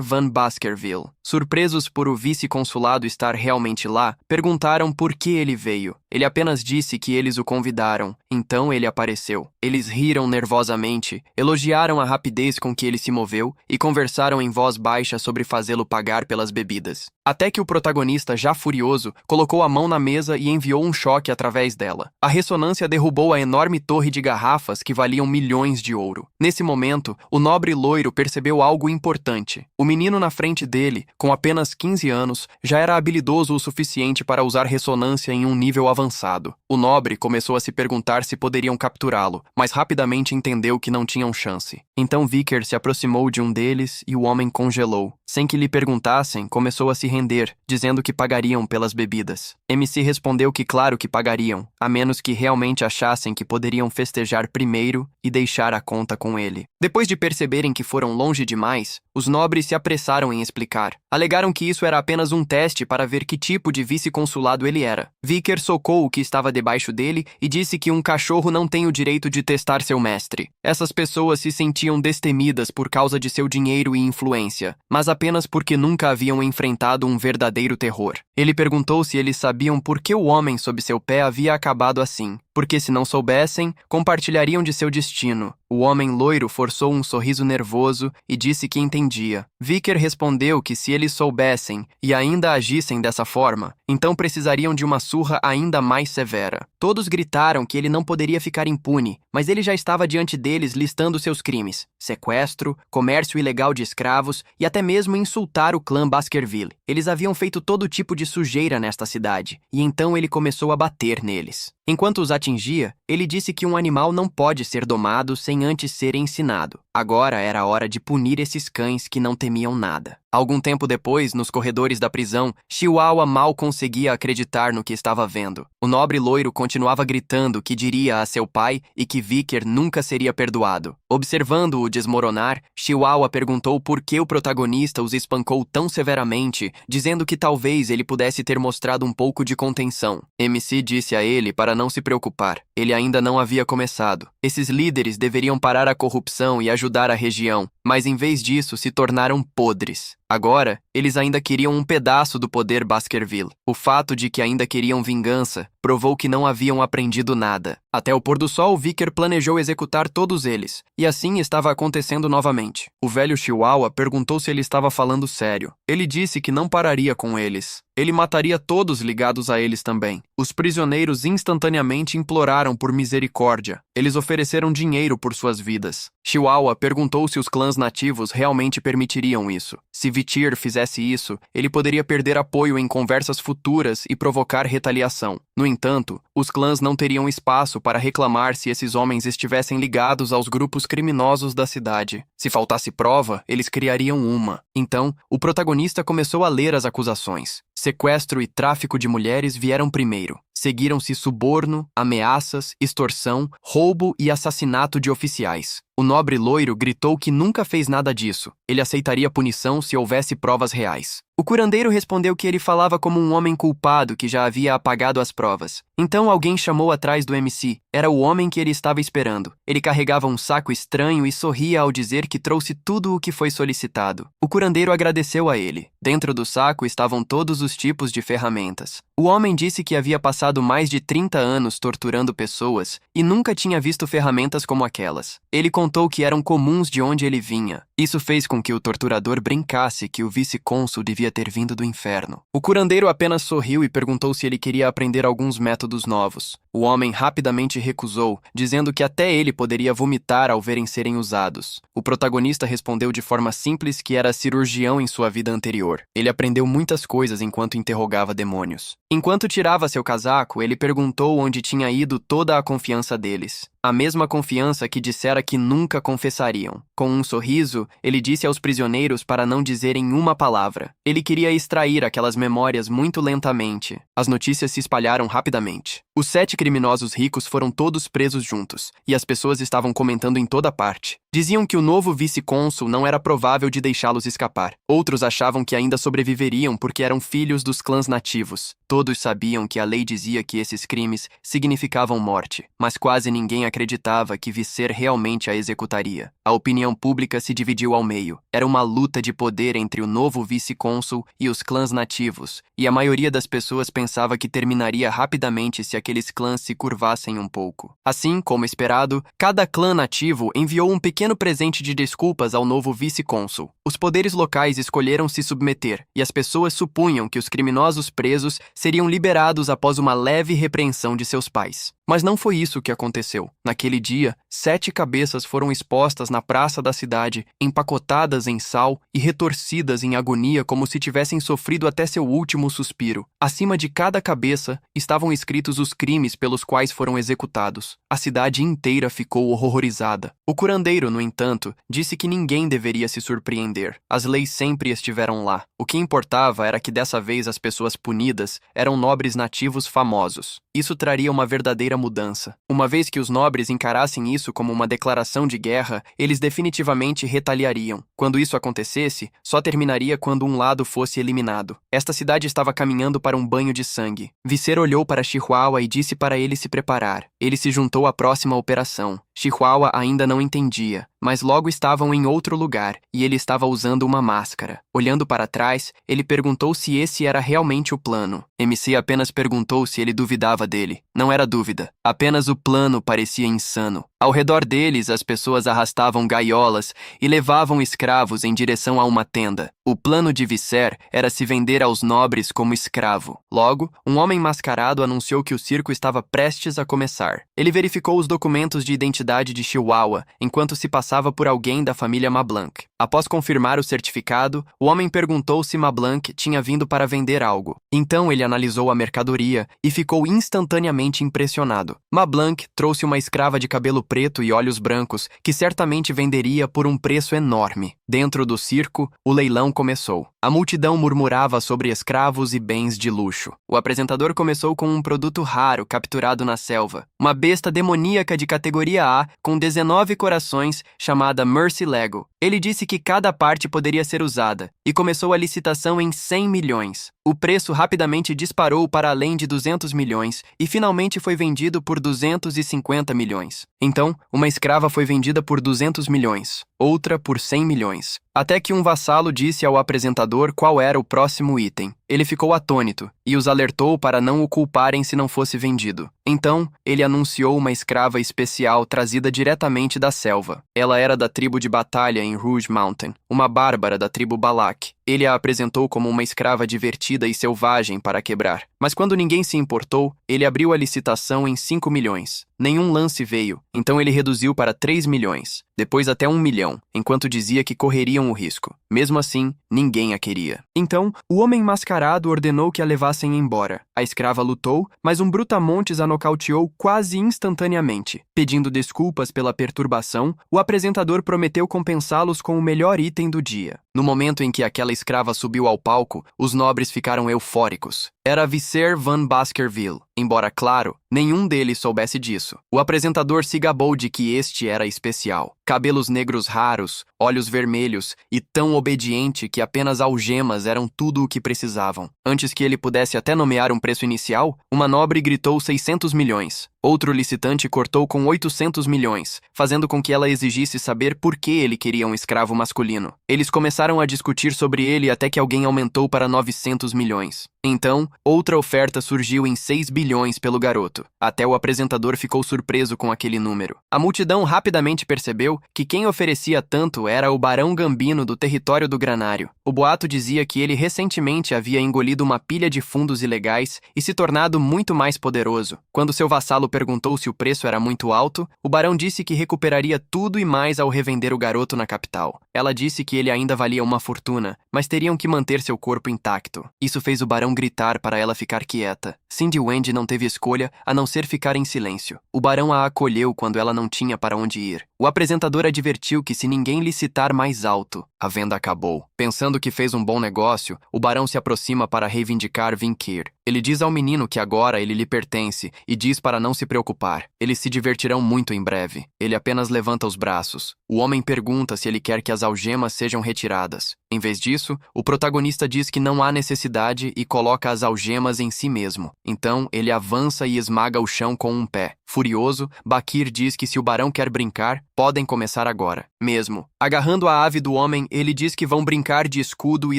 van Baskerville. Surpresos por o vice-consulado estar realmente lá, perguntaram por que ele veio. Ele apenas disse que eles o convidaram. Então ele apareceu. Eles riram nervosamente, elogiaram a rapidez com que ele se moveu e conversaram em voz baixa sobre fazê-lo pagar pelas bebidas. Até que o protagonista, já furioso, colocou a mão na mesa e enviou um choque através dela. A ressonância derrubou a enorme torre de garrafas que valiam milhões de ouro. Nesse momento, o nobre loiro percebeu algo importante. O menino na frente dele, com apenas 15 anos, já era habilidoso o suficiente para usar ressonância em um nível avançado. O nobre começou a se perguntar se poderiam capturá-lo, mas rapidamente entendeu que não tinham chance. Então Vicker se aproximou de um deles e o homem congelou. Sem que lhe perguntassem, começou a se render, dizendo que pagariam pelas bebidas. MC respondeu que claro que pagariam, a menos que realmente achassem que poderiam festejar primeiro e deixar a conta com ele. Depois de perceberem que foram longe demais, os nobres se apressaram em explicar. Alegaram que isso era apenas um teste para ver que tipo de vice-consulado ele era. Vicker socou o que estava debaixo dele e disse que um cachorro não tem o direito de testar seu mestre. Essas pessoas se sentiam destemidas por causa de seu dinheiro e influência, mas apenas porque nunca haviam enfrentado um verdadeiro terror. Ele perguntou se eles sabiam por que o homem sob seu pé havia acabado assim, porque se não soubessem, compartilhariam de seu destino. O homem loiro forçou um sorriso nervoso e disse que entendia. Vicker respondeu que se eles soubessem e ainda agissem dessa forma, então precisariam de uma surra ainda mais severa. Todos gritaram que ele não poderia ficar impune, mas ele já estava diante deles listando seus crimes: sequestro, comércio ilegal de escravos e até mesmo insultar o clã Baskerville. Eles haviam feito todo tipo de sujeira nesta cidade, e então ele começou a bater neles. Enquanto os atingia, ele disse que um animal não pode ser domado sem antes ser ensinado. Agora era a hora de punir esses cães que não temiam nada. Algum tempo depois, nos corredores da prisão, Chihuahua mal conseguia acreditar no que estava vendo. O nobre loiro continuava gritando que diria a seu pai e que Vicker nunca seria perdoado. Observando-o desmoronar, Chihuahua perguntou por que o protagonista os espancou tão severamente, dizendo que talvez ele pudesse ter mostrado um pouco de contenção. MC disse a ele para não se preocupar. Ele ainda não havia começado. Esses líderes deveriam parar a corrupção e ajudar a região, mas em vez disso se tornaram podres. Agora, eles ainda queriam um pedaço do poder Baskerville. O fato de que ainda queriam vingança provou que não haviam aprendido nada. Até o pôr do sol, Vicker planejou executar todos eles, e assim estava acontecendo novamente. O velho Chihuahua perguntou se ele estava falando sério. Ele disse que não pararia com eles. Ele mataria todos ligados a eles também. Os prisioneiros instantaneamente imploraram por misericórdia. Eles ofereceram dinheiro por suas vidas. Chihuahua perguntou se os clãs nativos realmente permitiriam isso. Se Vitir fizesse isso, ele poderia perder apoio em conversas futuras e provocar retaliação. No entanto, os clãs não teriam espaço para reclamar se esses homens estivessem ligados aos grupos criminosos da cidade. Se faltasse prova, eles criariam uma. Então, o protagonista começou a ler as acusações. Sequestro e tráfico de mulheres vieram primeiro. Seguiram-se suborno, ameaças, extorsão, roubo e assassinato de oficiais. O nobre loiro gritou que nunca fez nada disso. Ele aceitaria punição se houvesse provas reais. O curandeiro respondeu que ele falava como um homem culpado que já havia apagado as provas. Então alguém chamou atrás do MC. Era o homem que ele estava esperando. Ele carregava um saco estranho e sorria ao dizer que trouxe tudo o que foi solicitado. O curandeiro agradeceu a ele. Dentro do saco estavam todos os tipos de ferramentas. O homem disse que havia passado mais de 30 anos torturando pessoas e nunca tinha visto ferramentas como aquelas. Ele contou que eram comuns de onde ele vinha. Isso fez com que o torturador brincasse que o vice-cônsul devia ter vindo do inferno. O curandeiro apenas sorriu e perguntou se ele queria aprender alguns métodos novos. O homem rapidamente recusou, dizendo que até ele poderia vomitar ao verem serem usados. O protagonista respondeu de forma simples que era cirurgião em sua vida anterior. Ele aprendeu muitas coisas enquanto interrogava demônios. Enquanto tirava seu casaco, ele perguntou onde tinha ido toda a confiança deles. A mesma confiança que dissera que nunca confessariam. Com um sorriso, ele disse aos prisioneiros para não dizerem uma palavra. Ele queria extrair aquelas memórias muito lentamente. As notícias se espalharam rapidamente. Os 7 criminosos ricos foram todos presos juntos, e as pessoas estavam comentando em toda parte. Diziam que o novo vice-cônsul não era provável de deixá-los escapar. Outros achavam que ainda sobreviveriam porque eram filhos dos clãs nativos. Todos sabiam que a lei dizia que esses crimes significavam morte, mas quase ninguém acreditava que Visser realmente a executaria. A opinião pública se dividiu ao meio. Era uma luta de poder entre o novo vice-cônsul e os clãs nativos, e a maioria das pessoas pensava que terminaria rapidamente se aqueles clãs se curvassem um pouco. Assim, como esperado, cada clã nativo enviou um pequeno presente de desculpas ao novo vice-cônsul. Os poderes locais escolheram se submeter, e as pessoas supunham que os criminosos presos seriam liberados após uma leve repreensão de seus pais. Mas não foi isso que aconteceu. Naquele dia, 7 cabeças foram expostas na praça da cidade, empacotadas em sal e retorcidas em agonia como se tivessem sofrido até seu último suspiro. Acima de cada cabeça estavam escritos os crimes pelos quais foram executados. A cidade inteira ficou horrorizada. O curandeiro, no entanto, disse que ninguém deveria se surpreender. As leis sempre estiveram lá. O que importava era que dessa vez as pessoas punidas eram nobres nativos famosos. Isso traria uma verdadeira mudança. Uma vez que os nobres encarassem isso como uma declaração de guerra, eles definitivamente retaliariam. Quando isso acontecesse, só terminaria quando um lado fosse eliminado. Esta cidade estava caminhando para um banho de sangue. Visser olhou para Chihuahua e disse para ele se preparar. Ele se juntou à próxima operação. Chihuahua ainda não entendia, mas logo estavam em outro lugar e ele estava usando uma máscara. Olhando para trás, ele perguntou se esse era realmente o plano. MC apenas perguntou se ele duvidava dele. Não era dúvida, apenas o plano parecia insano. Ao redor deles, as pessoas arrastavam gaiolas e levavam escravos em direção a uma tenda. O plano de Visser era se vender aos nobres como escravo. Logo, um homem mascarado anunciou que o circo estava prestes a começar. Ele verificou os documentos de identidade de Chihuahua enquanto se passava por alguém da família Mablanc. Após confirmar o certificado, o homem perguntou se Mablanc tinha vindo para vender algo. Então ele analisou a mercadoria e ficou instantaneamente impressionado. Mablanc trouxe uma escrava de cabelo preto e olhos brancos que certamente venderia por um preço enorme. Dentro do circo, o leilão começou. A multidão murmurava sobre escravos e bens de luxo. O apresentador começou com um produto raro capturado na selva, uma besta demoníaca de categoria A com 19 corações chamada Mercy Lego. Ele disse que cada parte poderia ser usada e começou a licitação em 100 milhões. O preço rapidamente disparou para além de 200 milhões e finalmente foi vendido por 250 milhões. Então, uma escrava foi vendida por 200 milhões, outra por 100 milhões. Até que um vassalo disse ao apresentador qual era o próximo item. Ele ficou atônito e os alertou para não o culparem se não fosse vendido. Então, ele anunciou uma escrava especial trazida diretamente da selva. Ela era da tribo de batalha em Rouge Mountain, uma bárbara da tribo Balak. Ele a apresentou como uma escrava divertida e selvagem para quebrar. Mas quando ninguém se importou, ele abriu a licitação em 5 milhões. Nenhum lance veio, então ele reduziu para 3 milhões, depois até 1 milhão, enquanto dizia que correriam o risco. Mesmo assim, ninguém a queria. Então, o homem mascarado ordenou que a levassem embora. A escrava lutou, mas um brutamontes a nocauteou quase instantaneamente. Pedindo desculpas pela perturbação, o apresentador prometeu compensá-los com o melhor item do dia. No momento em que aquela escrava subiu ao palco, os nobres ficaram eufóricos. Era Vicer van Baskerville. Embora, claro, nenhum deles soubesse disso. O apresentador se gabou de que este era especial. Cabelos negros raros, olhos vermelhos e tão obediente que apenas algemas eram tudo o que precisavam. Antes que ele pudesse até nomear um preço inicial, uma nobre gritou 600 milhões. Outro licitante cortou com 800 milhões, fazendo com que ela exigisse saber por que ele queria um escravo masculino. Eles começaram a discutir sobre ele até que alguém aumentou para 900 milhões. Então, outra oferta surgiu em 6 bilhões pelo garoto. Até o apresentador ficou surpreso com aquele número. A multidão rapidamente percebeu que quem oferecia tanto era o Barão Gambino do território do Granário. O boato dizia que ele recentemente havia engolido uma pilha de fundos ilegais e se tornado muito mais poderoso. Quando seu vassalo perguntou se o preço era muito alto, o barão disse que recuperaria tudo e mais ao revender o garoto na capital. Ela disse que ele ainda valia uma fortuna, mas teriam que manter seu corpo intacto. Isso fez o barão gritar para ela ficar quieta. Cindy Wendy não teve escolha a não ser ficar em silêncio. O barão a acolheu quando ela não tinha para onde ir. O apresentador advertiu que se ninguém licitar mais alto, a venda acabou. Pensando que fez um bom negócio, o barão se aproxima para reivindicar Vinkir. Ele diz ao menino que agora ele lhe pertence e diz para não se preocupar. Eles se divertirão muito em breve. Ele apenas levanta os braços. O homem pergunta se ele quer que as algemas sejam retiradas. Em vez disso, o protagonista diz que não há necessidade e coloca as algemas em si mesmo. Então, ele avança e esmaga o chão com um pé. Furioso, Bakir diz que se o barão quer brincar, podem começar agora. Mesmo. Agarrando a ave do homem, ele diz que vão brincar de escudo e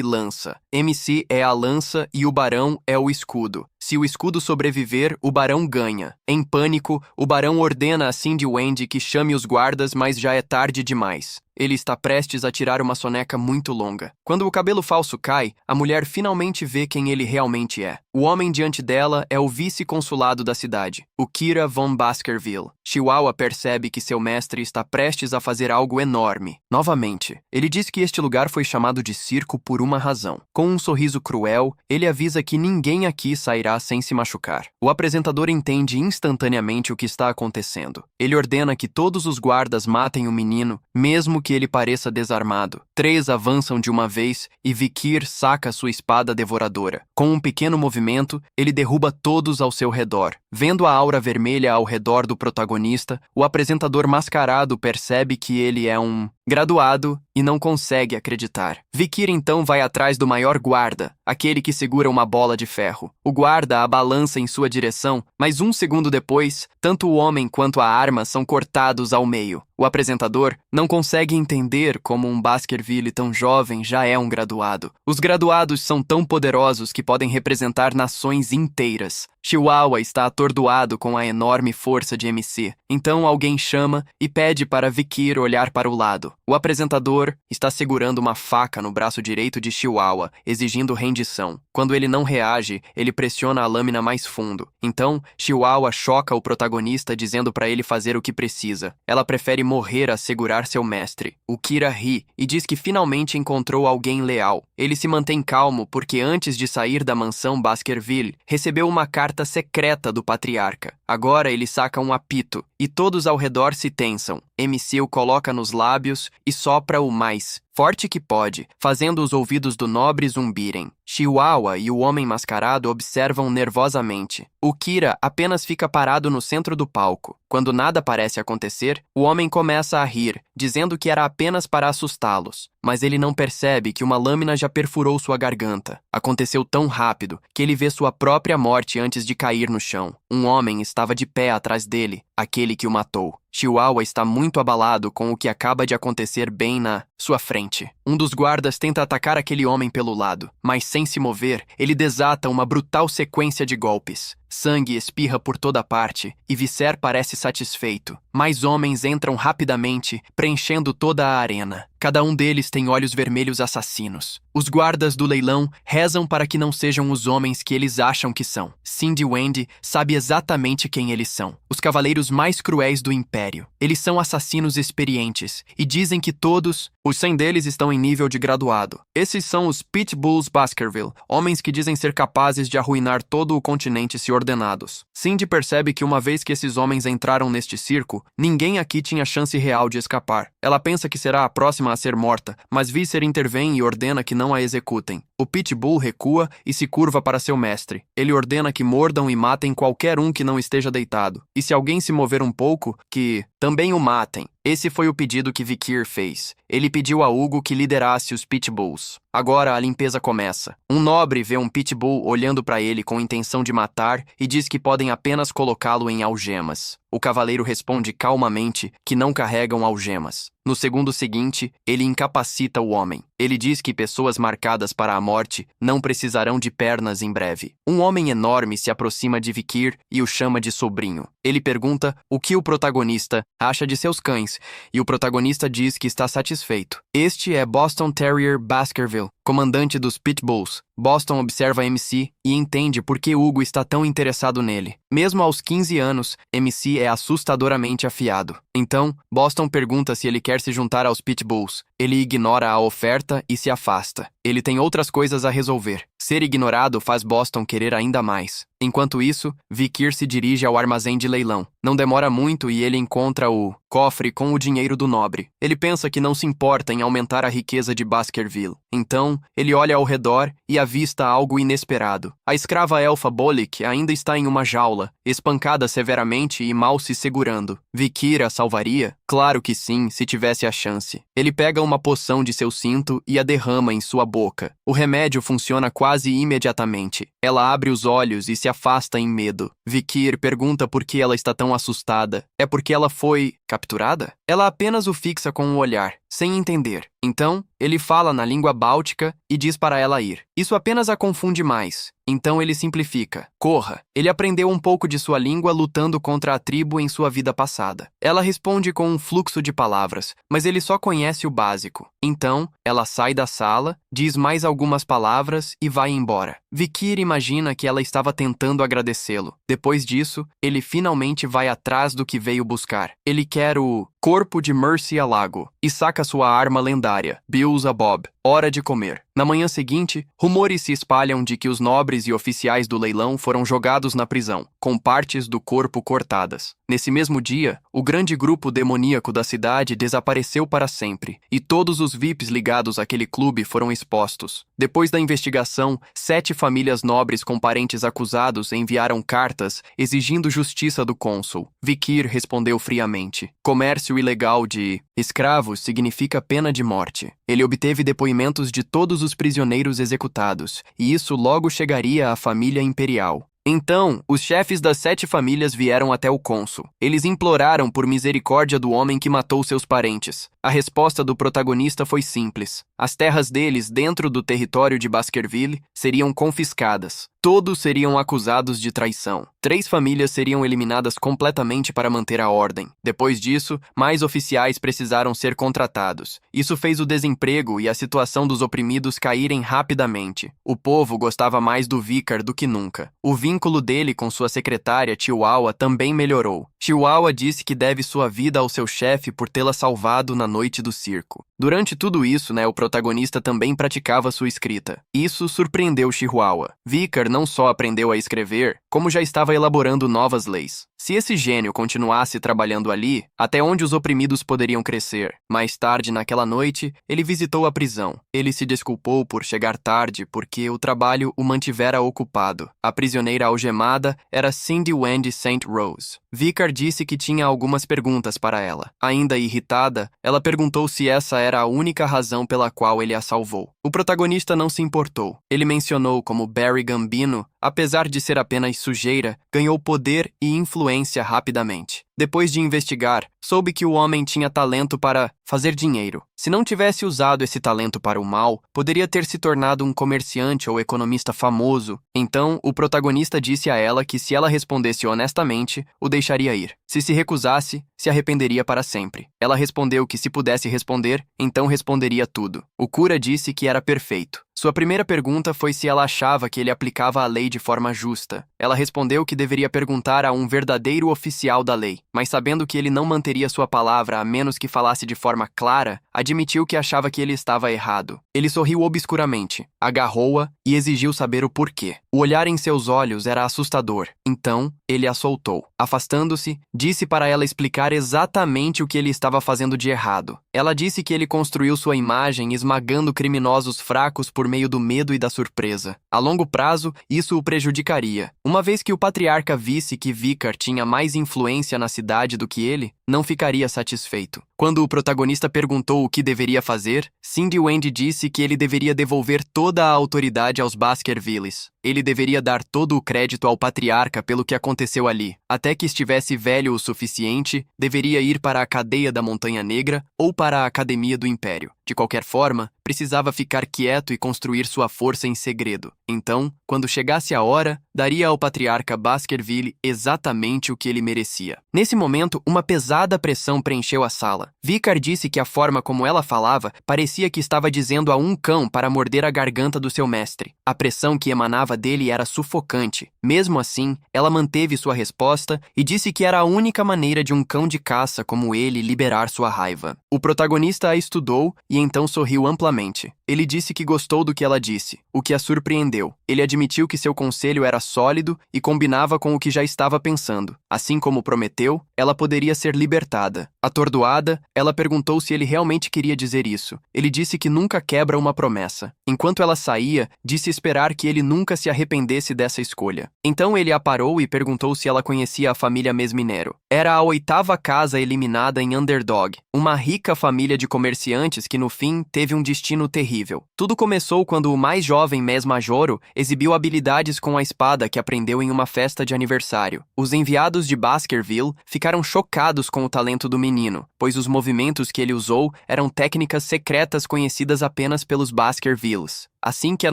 lança. MC é a lança e o barão é o escudo. Se o escudo sobreviver, o barão ganha. Em pânico, o barão ordena a Cindy Wendy que chame os guardas, mas já é tarde demais. Ele está prestes a tirar uma soneca muito longa. Quando o cabelo falso cai, a mulher finalmente vê quem ele realmente é. O homem diante dela é o vice-consulado da cidade, o Kira von Baskerville. Chihuahua percebe que seu mestre está prestes a fazer algo enorme. Novamente, ele diz que este lugar foi chamado de circo por uma razão. Com um sorriso cruel, ele avisa que ninguém aqui sairá sem se machucar. O apresentador entende instantaneamente o que está acontecendo. Ele ordena que todos os guardas matem o menino, mesmo que ele pareça desarmado. 3 avançam de uma vez e Vikir saca sua espada devoradora. Com um pequeno movimento, ele derruba todos ao seu redor. Vendo a aura vermelha ao redor do protagonista, o apresentador mascarado percebe que ele é um graduado e não consegue acreditar. Vikir então vai atrás do maior guarda, aquele que segura uma bola de ferro. O guarda a balança em sua direção, mas 1 segundo depois, tanto o homem quanto a arma são cortados ao meio. O apresentador não consegue entender como um Baskerville tão jovem já é um graduado. Os graduados são tão poderosos que podem representar nações inteiras. Chihuahua está atordoado com a enorme força de MC. Então alguém chama e pede para Vikir olhar para o lado. O apresentador está segurando uma faca no braço direito de Chihuahua, exigindo rendição. Quando ele não reage, ele pressiona a lâmina mais fundo. Então, Chihuahua choca o protagonista dizendo para ele fazer o que precisa. Ela prefere morrer a segurar seu mestre. O Kira ri e diz que finalmente encontrou alguém leal. Ele se mantém calmo porque antes de sair da mansão Baskerville, recebeu uma carta secreta do patriarca. Agora ele saca um apito e todos ao redor se tensam. MC o coloca nos lábios e sopra o mais forte que pode, fazendo os ouvidos do nobre zumbirem. Chihuahua e o homem mascarado observam nervosamente. O Kira apenas fica parado no centro do palco. Quando nada parece acontecer, o homem começa a rir, dizendo que era apenas para assustá-los. mas ele não percebe que uma lâmina já perfurou sua garganta. Aconteceu tão rápido que ele vê sua própria morte antes de cair no chão. Um homem estava de pé atrás dele, aquele que o matou. Chihuahua está muito abalado com o que acaba de acontecer bem na sua frente. Um dos guardas tenta atacar aquele homem pelo lado, mas sem se mover, ele desata uma brutal sequência de golpes. Sangue espirra por toda parte e Visser parece satisfeito. Mais homens entram rapidamente, preenchendo toda a arena. Cada um deles tem olhos vermelhos assassinos. Os guardas do leilão rezam para que não sejam os homens que eles acham que são. Cindy Wendy sabe exatamente quem eles são. Os cavaleiros mais cruéis do Império. Eles são assassinos experientes e dizem que todos, os 100 deles estão em nível de graduado. Esses são os Pitbulls Baskerville, homens que dizem ser capazes de arruinar todo o continente se ordenados. Cindy percebe que uma vez que esses homens entraram neste circo, ninguém aqui tinha chance real de escapar. Ela pensa que será a próxima a ser morta, mas Visser intervém e ordena que não a executem. O Pitbull recua e se curva para seu mestre. Ele ordena que mordam e matem qualquer um que não esteja deitado. E se alguém se mover um pouco, que também o matem. Esse foi o pedido que Vikir fez. Ele pediu a Hugo que liderasse os Pitbulls. Agora a limpeza começa. Um nobre vê um Pitbull olhando para ele com intenção de matar e diz que podem apenas colocá-lo em algemas. O cavaleiro responde calmamente que não carregam algemas. No segundo seguinte, ele incapacita o homem. Ele diz que pessoas marcadas para a morte não precisarão de pernas em breve. Um homem enorme se aproxima de Vikir e o chama de sobrinho. Ele pergunta o que o protagonista acha de seus cães, e o protagonista diz que está satisfeito. Este é Boston Terrier Baskerville, comandante dos Pitbulls. Boston observa MC e entende por que Hugo está tão interessado nele. Mesmo aos 15 anos, MC é assustadoramente afiado. Então, Boston pergunta se ele quer se juntar aos Pitbulls. Ele ignora a oferta e se afasta. Ele tem outras coisas a resolver. Ser ignorado faz Boston querer ainda mais. Enquanto isso, Vikir se dirige ao armazém de leilão. Não demora muito e ele encontra o cofre com o dinheiro do nobre. Ele pensa que não se importa em aumentar a riqueza de Baskerville. Então, ele olha ao redor e avista algo inesperado. A escrava elfa Bolik ainda está em uma jaula, espancada severamente e mal se segurando. Vikir a salvaria? Claro que sim, se tivesse a chance. Ele pega uma poção de seu cinto e a derrama em sua boca. O remédio funciona quase imediatamente. Ela abre os olhos e se afasta em medo. Vikir pergunta por que ela está tão assustada. É porque ela foi capturada? Ela apenas o fixa com um olhar, sem entender. Então, ele fala na língua báltica e diz para ela ir. Isso apenas a confunde mais. Então ele simplifica. Corra. Ele aprendeu um pouco de sua língua lutando contra a tribo em sua vida passada. Ela responde com um fluxo de palavras, mas ele só conhece o básico. Então, ela sai da sala, diz mais algumas palavras e vai embora. Vikir imagina que ela estava tentando agradecê-lo. Depois disso, ele finalmente vai atrás do que veio buscar. Ele quer o corpo de Mercy Alago e saca sua arma lendária, Beelzebub. Hora de comer. Na manhã seguinte, rumores se espalham de que os nobres e oficiais do leilão foram jogados na prisão, com partes do corpo cortadas. Nesse mesmo dia, o grande grupo demoníaco da cidade desapareceu para sempre, e todos os VIPs ligados àquele clube foram expostos. Depois da investigação, 7 famílias nobres com parentes acusados enviaram cartas exigindo justiça do cônsul. Vikir respondeu friamente. Comércio ilegal de escravos significa pena de morte. Ele obteve depoimentos de todos os prisioneiros executados, e isso logo chegaria à família imperial. Então, os chefes das 7 famílias vieram até o cônsul. Eles imploraram por misericórdia do homem que matou seus parentes. A resposta do protagonista foi simples. As terras deles dentro do território de Baskerville seriam confiscadas. Todos seriam acusados de traição. 3 famílias seriam eliminadas completamente para manter a ordem. Depois disso, mais oficiais precisaram ser contratados. Isso fez o desemprego e a situação dos oprimidos caírem rapidamente. O povo gostava mais do Vicar do que nunca. O vínculo dele com sua secretária, Chihuahua, também melhorou. Chihuahua disse que deve sua vida ao seu chefe por tê-la salvado na noite do circo. Durante tudo isso, o protagonista também praticava sua escrita. Isso surpreendeu Chihuahua. Vicar não só aprendeu a escrever, como já estava elaborando novas leis. Se esse gênio continuasse trabalhando ali, até onde os oprimidos poderiam crescer? Mais tarde naquela noite, ele visitou a prisão. Ele se desculpou por chegar tarde porque o trabalho o mantivera ocupado. A prisioneira algemada era Cindy Wendy St. Rose. Vicar disse que tinha algumas perguntas para ela. Ainda irritada, ela perguntou se essa era a única razão pela qual ele a salvou. O protagonista não se importou. Ele mencionou como Barry Gambino, apesar de ser apenas sujeira, ganhou poder e influência rapidamente. Depois de investigar, soube que o homem tinha talento para fazer dinheiro. Se não tivesse usado esse talento para o mal, poderia ter se tornado um comerciante ou economista famoso. Então, o protagonista disse a ela que se ela respondesse honestamente, o deixaria ir. Se recusasse, se arrependeria para sempre. Ela respondeu que se pudesse responder, então responderia tudo. O cura disse que era perfeito. Sua primeira pergunta foi se ela achava que ele aplicava a lei de forma justa. Ela respondeu que deveria perguntar a um verdadeiro oficial da lei, mas sabendo que ele não manteria sua palavra a menos que falasse de forma clara, admitiu que achava que ele estava errado. Ele sorriu obscuramente, agarrou-a e exigiu saber o porquê. O olhar em seus olhos era assustador. Então, ele a soltou. Afastando-se, disse para ela explicar exatamente o que ele estava fazendo de errado. Ela disse que ele construiu sua imagem esmagando criminosos fracos por meio do medo e da surpresa. A longo prazo, isso o prejudicaria. Uma vez que o patriarca visse que Vicar tinha mais influência na cidade do que ele, não ficaria satisfeito. Quando o protagonista perguntou o que deveria fazer, Cindy Wendy disse que ele deveria devolver toda a autoridade aos Baskervilles. Ele deveria dar todo o crédito ao patriarca pelo que aconteceu ali. Até que estivesse velho o suficiente, deveria ir para a cadeia da Montanha Negra ou para a Academia do Império. De qualquer forma, precisava ficar quieto e construir sua força em segredo. Então, quando chegasse a hora, daria ao patriarca Baskerville exatamente o que ele merecia. Nesse momento, uma pesada pressão preencheu a sala. Vicar disse que a forma como ela falava parecia que estava dizendo a um cão para morder a garganta do seu mestre. A pressão que emanava dele era sufocante. Mesmo assim, ela manteve sua resposta e disse que era a única maneira de um cão de caça como ele liberar sua raiva. O protagonista a estudou e então sorriu amplamente. Ele disse que gostou do que ela disse, o que a surpreendeu. Ele admitiu que seu conselho era sólido e combinava com o que já estava pensando. Assim como prometeu, ela poderia ser libertada. Atordoada, ela perguntou se ele realmente queria dizer isso. Ele disse que nunca quebra uma promessa. Enquanto ela saía, disse esperar que ele nunca se arrependesse dessa escolha. Então ele a parou e perguntou se ela conhecia a família Mesminero. Era a 8ª casa eliminada em Underdog, uma rica família de comerciantes que no fim teve um destino terrível. Tudo começou quando o mais jovem Mes Majoro exibiu habilidades com a espada que aprendeu em uma festa de aniversário. Os enviados de Baskerville ficaram chocados com o talento do menino, pois os movimentos que ele usou eram técnicas secretas conhecidas apenas pelos Baskervilles. Assim que a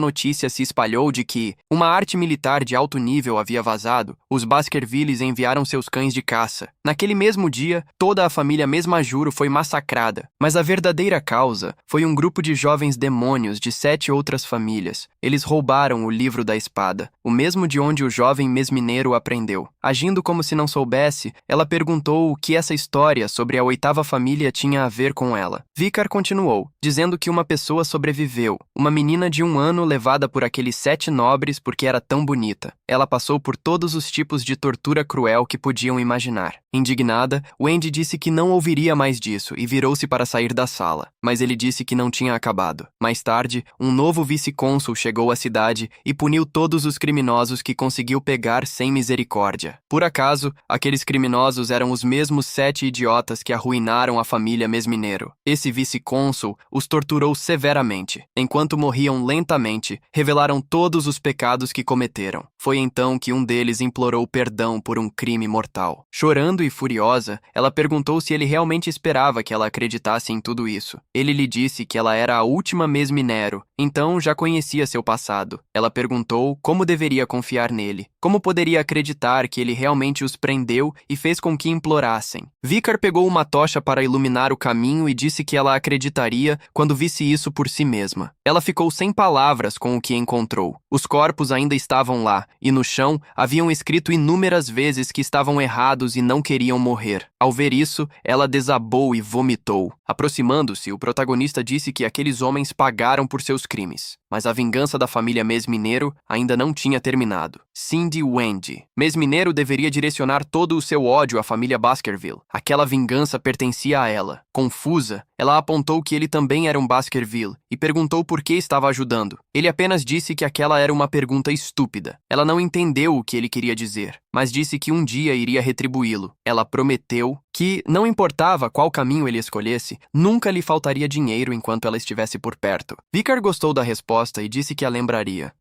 notícia se espalhou de que uma arte militar de alto nível havia vazado, os Baskervilles enviaram seus cães de caça. Naquele mesmo dia, toda a família Mesmajuro foi massacrada, mas a verdadeira causa foi um grupo de jovens demônios de 7 outras famílias. Eles roubaram o livro da espada, o mesmo de onde o jovem Mesmineiro aprendeu. Agindo como se não soubesse, ela perguntou o que essa história sobre a 8ª família tinha a ver com ela. Vicar continuou, dizendo que uma pessoa sobreviveu, uma menina de 1 ano levada por aqueles 7 nobres porque era tão bonita. Ela passou por todos os tipos de tortura cruel que podiam imaginar. Indignada, Wendy disse que não ouviria mais disso e virou-se para sair da sala, mas ele disse que não tinha acabado. Mais tarde, um novo vice-cônsul chegou à cidade e puniu todos os criminosos que conseguiu pegar sem misericórdia. Por acaso, aqueles criminosos eram os mesmos 7 idiotas que arruinaram a família Mesminero. Esse vice-cônsul os torturou severamente. Enquanto morriam lentamente, revelaram todos os pecados que cometeram. Foi então que um deles implorou perdão por um crime mortal. Chorando e furiosa, ela perguntou se ele realmente esperava que ela acreditasse em tudo isso. Ele lhe disse que ela era a última Mesminero, então já conhecia seu passado. Ela perguntou como deveria confiar nele, como poderia acreditar que ele realmente os prendeu e fez com que implorassem. Vicar pegou uma tocha para iluminar o caminho e disse que ela acreditaria quando visse isso por si mesma. Ela ficou sem palavras com o que encontrou. Os corpos ainda estavam lá, e no chão haviam escrito inúmeras vezes que estavam errados e não queriam morrer. Ao ver isso, ela desabou e vomitou. Aproximando-se, o protagonista disse que aqueles homens pagaram por seus crimes, mas a vingança da família Mesminero ainda não tinha terminado. Cindy Wendy. Miss Mineiro deveria direcionar todo o seu ódio à família Baskerville. Aquela vingança pertencia a ela. Confusa, ela apontou que ele também era um Baskerville e perguntou por que estava ajudando. Ele apenas disse que aquela era uma pergunta estúpida. Ela não entendeu o que ele queria dizer, mas disse que um dia iria retribuí-lo. Ela prometeu que, não importava qual caminho ele escolhesse, nunca lhe faltaria dinheiro enquanto ela estivesse por perto. Vicar gostou da resposta e disse que a lembraria.